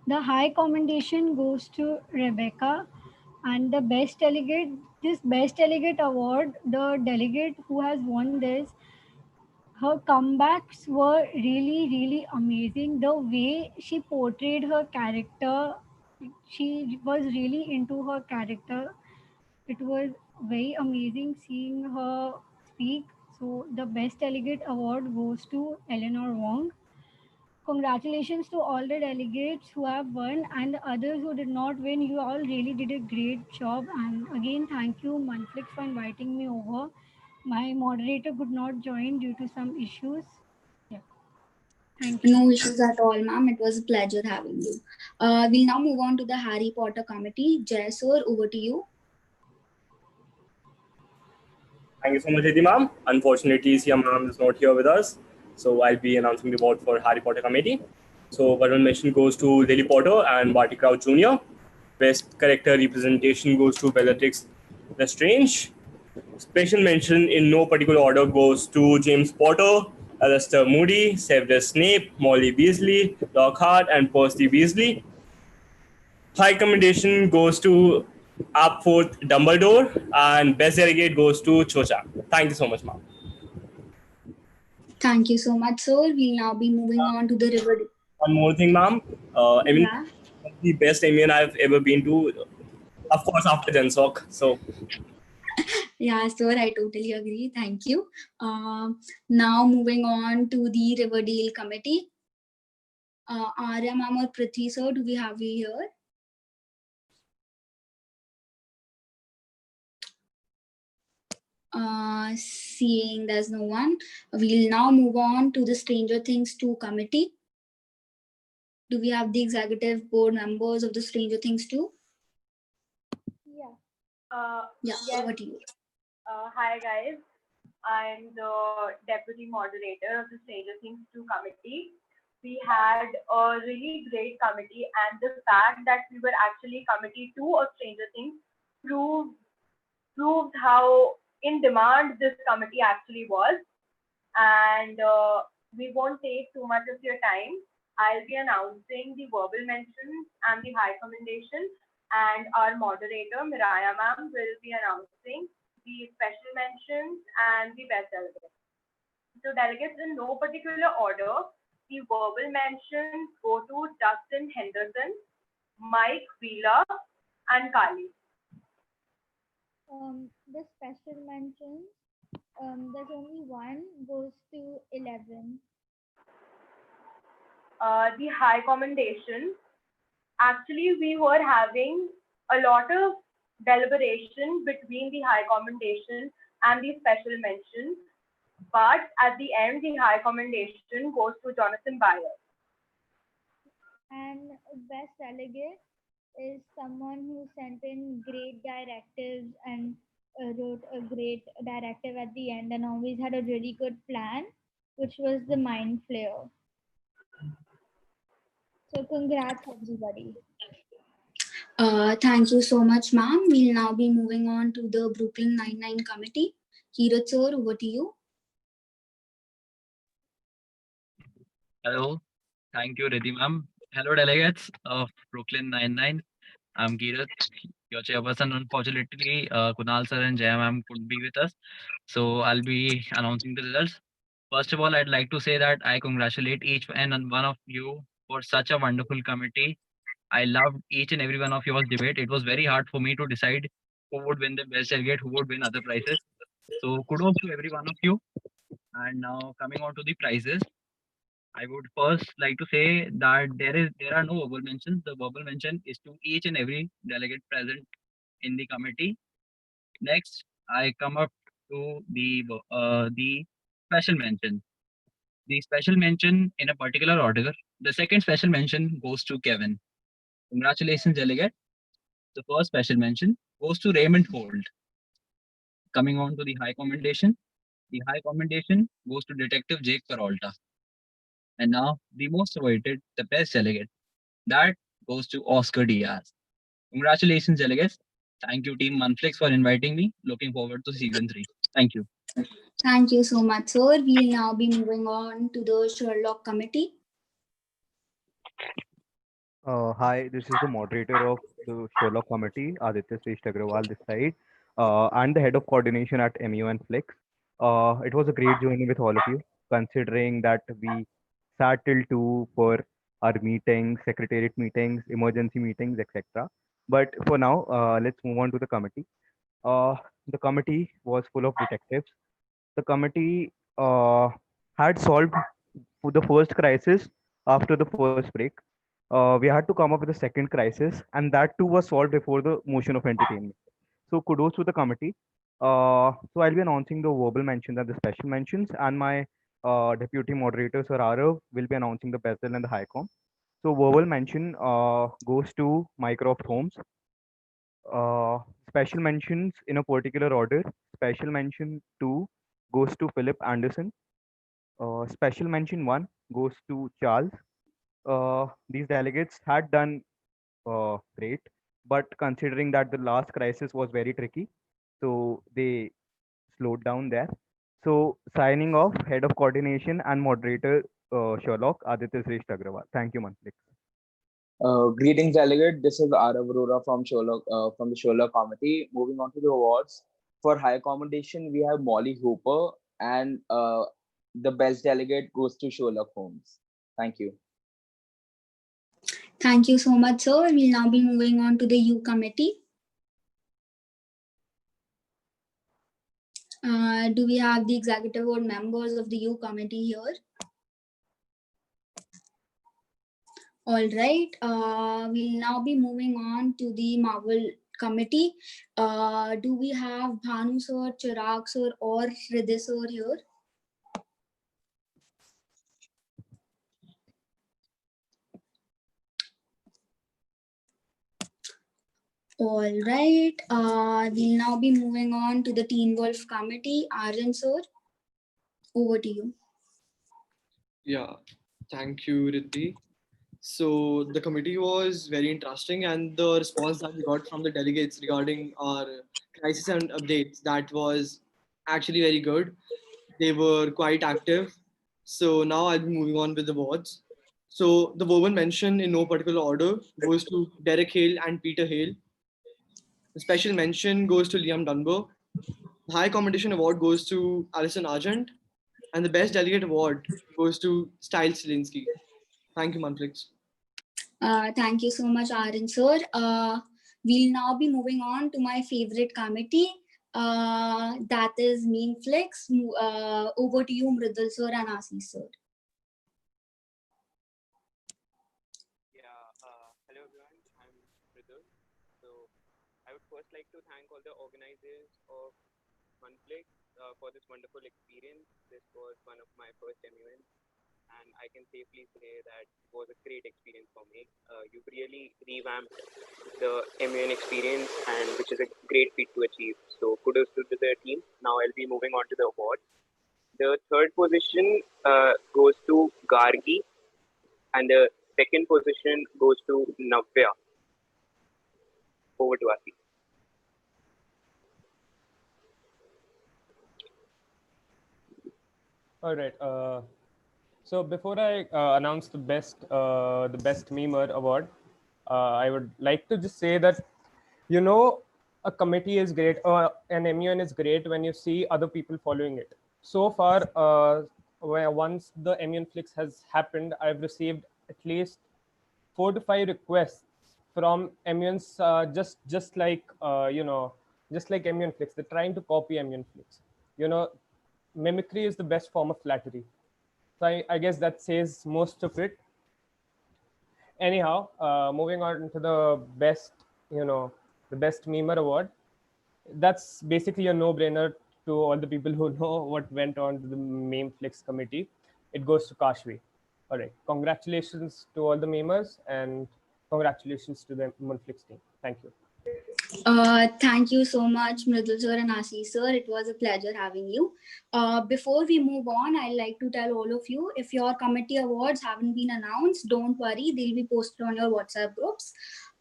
The high commendation goes to Rebecca, and the best delegate, this best delegate award, the delegate who has won this, her comebacks were really, really amazing. The way she portrayed her character, she was really into her character. It was very amazing seeing her speak. So the best delegate award goes to Eleanor Wong. Congratulations to all the delegates who have won and the others who did not win. You all really did a great job. And again, thank you, Manflix, for inviting me over. My moderator could not join due to some issues. Yeah. Thank you. No issues at all, ma'am. It was a pleasure having you. We'll now move on to the Harry Potter committee. Jay sir, over to you. Thank you so much, Edi ma'am. Unfortunately, Sia ma'am is not here with us, so I'll be announcing the award for Harry Potter committee. So, one mention goes to Lily Potter and Barty Crouch Jr. Best character representation goes to Bellatrix Lestrange. Special mention in no particular order goes to James Potter, Alistair Moody, Severus Snape, Molly Weasley, Lockhart, and Percy Weasley. High commendation goes to Upforth Dumbledore, and best delegate goes to Chocha. Thank you so much, ma'am. Thank you so much, sir. We'll now be moving on to the river. One more thing, ma'am. Yeah. The best Emian I've ever been to, of course, after Jensok. So, Yeah, sir, I totally agree. Thank you. Now moving on to the Riverdale committee. Arya ma'am or Prithvi sir, do we have you here? Seeing there's no one, we'll now move on to the Stranger Things 2 committee. Do we have the executive board members of the Stranger Things 2? Yeah. Yeah, Yes. over to you. Hi guys. I'm the deputy moderator of the Stranger Things 2 committee. We had a really great committee, and the fact that we were actually committee 2 of Stranger Things proved how in demand this committee actually was. And we won't take too much of your time. I'll be announcing the verbal mentions and the high commendation, and our moderator, Miraya ma'am, will be announcing the special mentions and the best delegates. So delegates in no particular order, the verbal mentions go to Dustin Henderson, Mike Wheeler, and Kali. The special mentions, there's only one, goes to 11. The high commendation, actually we were having a lot of deliberation between the high commendation and the special mention, but at the end the high commendation goes to Jonathan Bayer. And best delegate is someone who sent in great directives and wrote a great directive at the end and always had a really good plan, which was the Mind Flayer. So congrats everybody. Thank you so much, ma'am. We'll now be moving on to the Brooklyn Nine-Nine committee. Kirat sir, over to you. Hello. Thank you, Reddy ma'am. Hello, delegates of Brooklyn Nine-Nine. I'm Kirat, your chairperson. Unfortunately, Kunal sir and Jaya ma'am couldn't be with us, so I'll be announcing the results. First of all, I'd like to say that I congratulate each and one of you for such a wonderful committee. I loved each and every one of your debate. It was very hard for me to decide who would win the best delegate, who would win other prizes. So kudos to every one of you. And now coming on to the prizes, I would first like to say that there are no verbal mentions. The verbal mention is to each and every delegate present in the committee. Next, I come up to the special mention. The special mention in a particular order. The second special mention goes to Kevin. Congratulations, delegate. The first special mention goes to Raymond Holt. Coming on to the high commendation. The high commendation goes to Detective Jake Peralta. And now the most awaited, the best delegate. That goes to Oscar Diaz. Congratulations, delegates. Thank you, Team MUNFLIX, for inviting me. Looking forward to season 3. Thank you. Thank you so much, sir. We'll now be moving on to the Sherlock Committee. Hi, this is the moderator of the Sherlock Committee, Aditya Srish Agrawal this side. I'm the head of coordination at MUNFLIX. It was a great journey with all of you, considering that we sat till 2 for our meetings, secretariat meetings, emergency meetings, etc. But for now, let's move on to the committee. The committee was full of detectives. The committee had solved for the first crisis after the first break. We had to come up with a second crisis, and that too was solved before the motion of entertainment. So kudos to the committee. So I'll be announcing the verbal mentions and the special mentions, and my deputy moderator, Sir Arav, will be announcing the bezel and the high com. So verbal mention goes to Mycroft Holmes. Special mentions in a particular order. Special mention 2 goes to Philip Anderson. Special mention 1 goes to Charles. These delegates had done great, but considering that the last crisis was very tricky, so they slowed down there. So signing off, head of coordination and moderator Sherlock, Aditya Srish Agrawal. Thank you, Manflix. Greetings, delegate. This is Arav Arora from Sherlock, from the Sherlock Committee. Moving on to the awards. For high commendation, we have Molly Hooper, and the best delegate goes to Sherlock Holmes. Thank you. Thank you so much, sir. We'll now be moving on to the U Committee. Do we have the executive board members of the U Committee here? All right. We'll now be moving on to the Marvel Committee. Do we have Bhanu sir, Chirag sir, or Hriday sir here? All right. We'll now be moving on to the Teen Wolf Committee. Arjun sir, over to you. Yeah, thank you, Riddhi. So the committee was very interesting, and the response that we got from the delegates regarding our crisis and updates, that was actually very good. They were quite active. So now I'll be moving on with the awards. So the verbal mention in no particular order goes to Derek Hale and Peter Hale. The special mention goes to Liam Dunbar. The High Commendation Award goes to Alison Argent. And the Best Delegate Award goes to Styles Selinsky. Thank you, Manflix. Thank you so much, Arjun sir. We'll now be moving on to my favorite committee. That is MUNFLIX. Over to you, Mridul sir and Ashish sir. Hello everyone, I'm Mridul. So I would first like to thank all the organizers of MUNFLIX for this wonderful experience. This was one of my first MUN, and I can safely say that it was a great experience for me. You've really revamped the MUN experience, and which is a great feat to achieve. So kudos to the team. Now I'll be moving on to the award. The third position goes to Gargi, and the second position goes to Navya. Over to Asi. All right. So before I announce the best memer award, I would like to just say that, you know, a committee is great, an MUN is great when you see other people following it. So far, once the MUNFLIX has happened, I've received at least 4 to 5 requests from MUNs, just like just like MUNFLIX, they're trying to copy MUNFLIX. Mimicry is the best form of flattery. So I guess that says most of it. Anyhow, moving on to the best, the best memer award. That's basically a no-brainer to all the people who know what went on to the MemeFlix committee. It goes to Kashvi. All right, congratulations to all the memers and congratulations to the MUNFLIX team. Thank you. Thank you so much, Mridul sir and Ashish sir. It was a pleasure having you. Before we move on, I'd like to tell all of you, if your committee awards haven't been announced, don't worry, they'll be posted on your WhatsApp groups.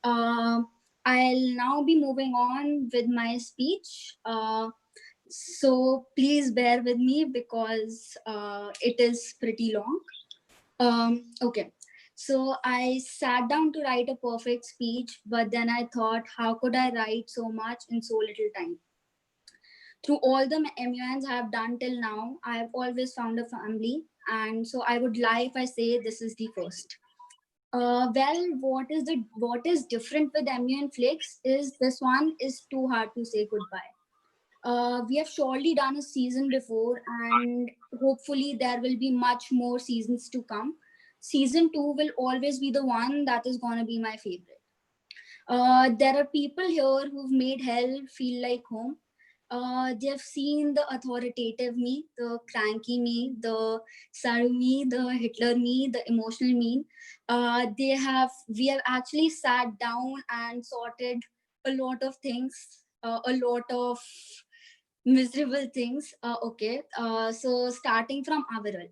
I'll now be moving on with my speech. So please bear with me because it is pretty long. Okay. So I sat down to write a perfect speech, but then I thought, how could I write so much in so little time? Through all the MUNs I have done till now, I have always found a family. And so I would lie if I say this is the first. Well, what is different with MUNFLIX is this one is too hard to say goodbye. We have surely done a season before, and hopefully there will be much more seasons to come. Season 2 will always be the one that is going to be my favorite. There are people here who've made hell feel like home. They've seen the authoritative me, the cranky me, the Saru me, the Hitler me, the emotional me. We have actually sat down and sorted a lot of things, a lot of miserable things. So starting from Aviral.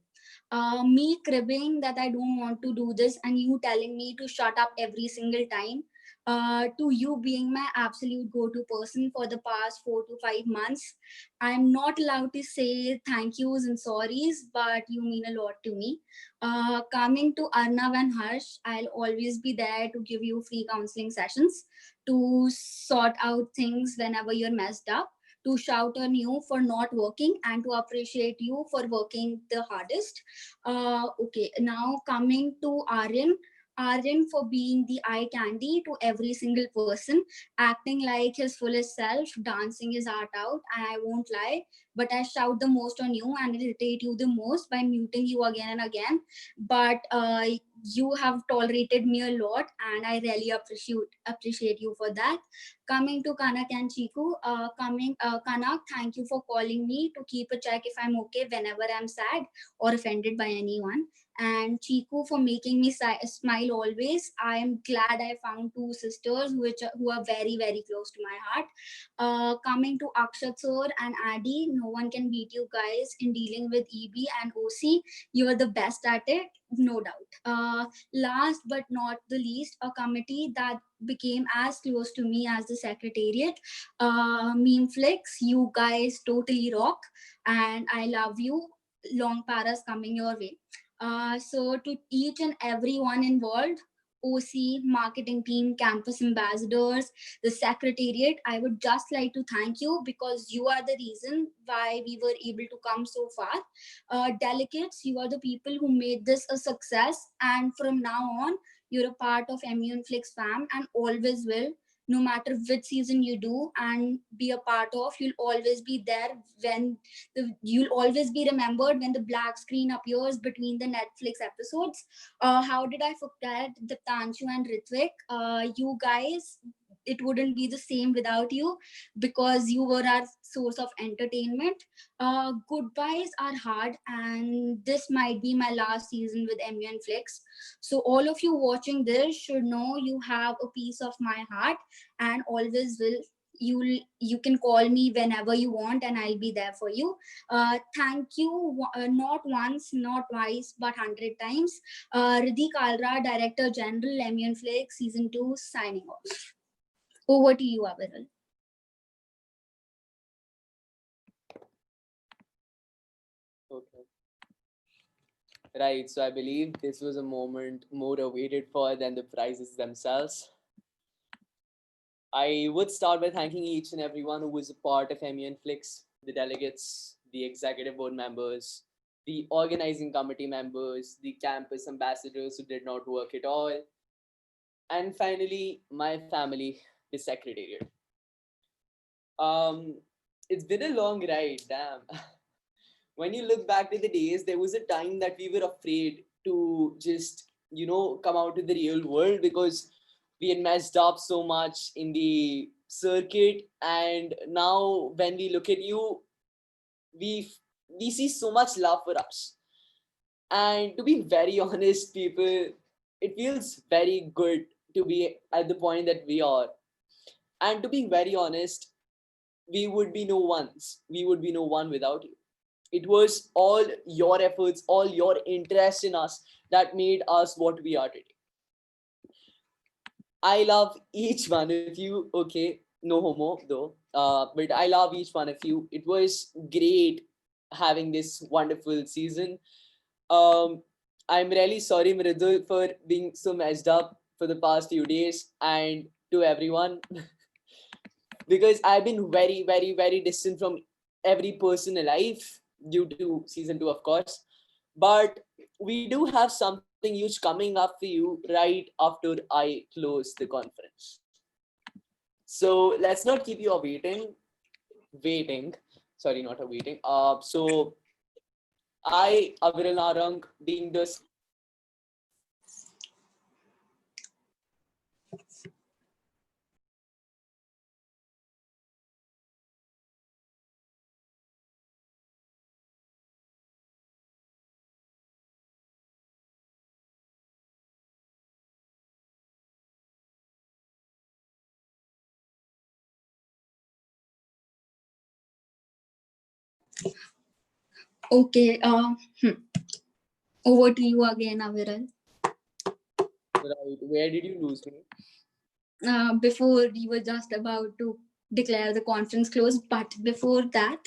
Me cribbing that I don't want to do this and you telling me to shut up every single time, to you being my absolute go-to person for the past 4 to 5 months. I'm not allowed to say thank yous and sorries, but you mean a lot to me. Coming to Arnav and Harsh, I'll always be there to give you free counseling sessions, to sort out things whenever you're messed up, to shout on you for not working and to appreciate you for working the hardest. Okay, now coming to Aryan for being the eye candy to every single person, acting like his fullest self, dancing his heart out. And I won't lie, but I shout the most on you and irritate you the most by muting you again and again. But you have tolerated me a lot, and I really appreciate you for that. Coming to Kanak and Chiku, Kanak, thank you for calling me to keep a check if I'm okay whenever I'm sad or offended by anyone. And Chiku for making me smile always. I am glad I found two sisters who are very, very close to my heart. Coming to Akshat sir and Addy, no one can beat you guys in dealing with EB and OC. You are the best at it, no doubt. Last but not the least, a committee that became as close to me as the secretariat. MemeFlix, you guys totally rock, and I love you. Long paras coming your way. So to each and everyone involved, OC, marketing team, campus ambassadors, the secretariat, I would just like to thank you because you are the reason why we were able to come so far. Delegates, you are the people who made this a success, and from now on, you're a part of MUNFlix fam and always will. No matter which season you do and be a part of, you'll always be there when you'll always be remembered when the black screen appears between the Netflix episodes. How did I forget the Tanshu and Ritvik? You guys, it wouldn't be the same without you because you were our source of entertainment. Goodbyes are hard, and this might be my last season with MUNFlix. So all of you watching this should know you have a piece of my heart and always will. You can call me whenever you want and I'll be there for you. Thank you, not once, not twice, but 100 times. Riddhi Kalra, Director General, MUNFlix Season 2, signing off. Over to you, Aviral. Okay. Right, so I believe this was a moment more awaited for than the prizes themselves. I would start by thanking each and everyone who was a part of MUNFlix, the delegates, the executive board members, the organizing committee members, the campus ambassadors who did not work at all, And finally, my family, the secretariat. It's been a long ride, damn. When you look back to the days, there was a time that we were afraid to just, come out to the real world because we had messed up so much in the circuit. And now when we look at you, we we see so much love for us. And to be very honest, people, it feels very good to be at the point that we are. And to be very honest, we would be no ones. We would be no one without you. It was all your efforts, all your interest in us that made us what we are today. I love each one of you. Okay, no homo though. But I love each one of you. It was great having this wonderful season. I'm really sorry, Mridul, for being so messed up for the past few days, and to everyone, because I've been very, very, very distant from every person alive due to season 2, of course. But we do have something huge coming up for you right after I close the conference. So let's not keep you waiting. Sorry, not a waiting. So I, Aviral Narang, being the Okay. Over to you again, Aviral. right, where did you lose me? Before you were just about to declare the conference closed, but before that,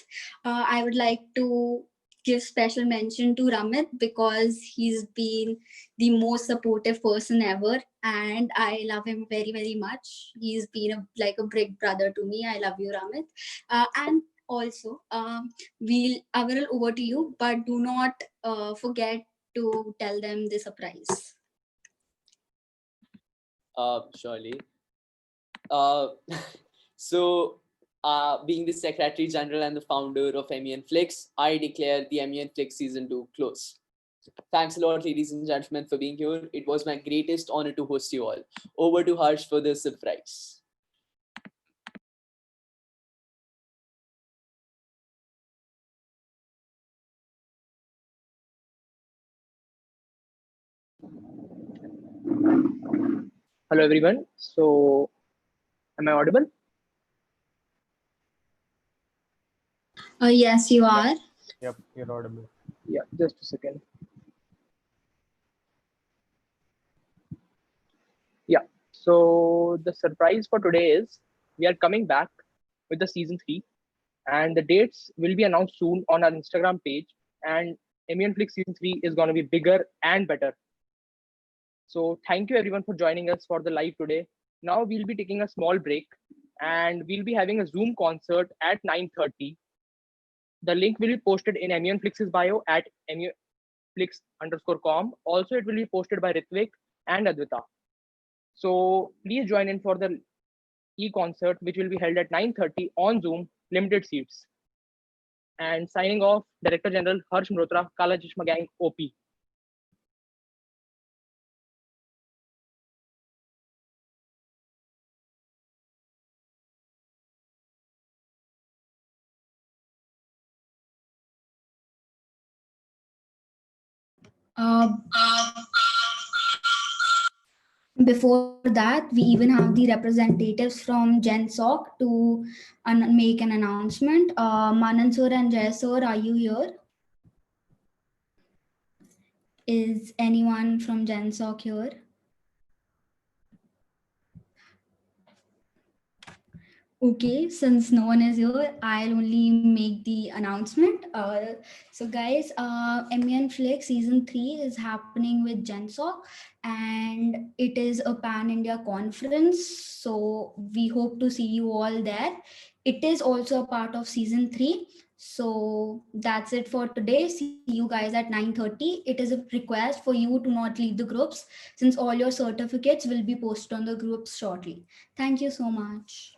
I would like to give special mention to Ramit because he's been the most supportive person ever, and I love him very, very much. He's been like a big brother to me. I love you, Ramit. And also, Aviral, over to you, but do not forget to tell them the surprise. Surely. Uh, so, being the Secretary General and the founder of MUNFLIX, I declare the MUNFLIX Season 2 close. Thanks a lot, ladies and gentlemen, for being here. It was my greatest honor to host you all. Over to Harsh for the surprise. Hello everyone. So, am I audible? Yes, you are. Yep, you're audible. Yeah, just a second. Yeah. So the surprise for today is we are coming back with the season 3, and the dates will be announced soon on our Instagram page. And MUNFlix season 3 is going to be bigger and better. So thank you everyone for joining us for the live today. Now we'll be taking a small break, and we'll be having a Zoom concert at 9:30. The link will be posted in MUNFlix's bio at MUNFlix_com. Also, it will be posted by Ritvik and Advita. So please join in for the e-concert, which will be held at 9:30 on Zoom, limited seats. And signing off, Director General Harsh Mrotra, Kala Chishma Gang, OP. Before that, we even have the representatives from GenSoc to make an announcement. Manan sir and Jay sir, are you here? Is anyone from GenSoc here? Okay, since no one is here, I'll only make the announcement. So guys, MUNFlix season 3 is happening with GenSoc, and it is a pan-India conference. So we hope to see you all there. It is also a part of season 3. So that's it for today. See you guys at 9:30. It is a request for you to not leave the groups since all your certificates will be posted on the groups shortly. Thank you so much.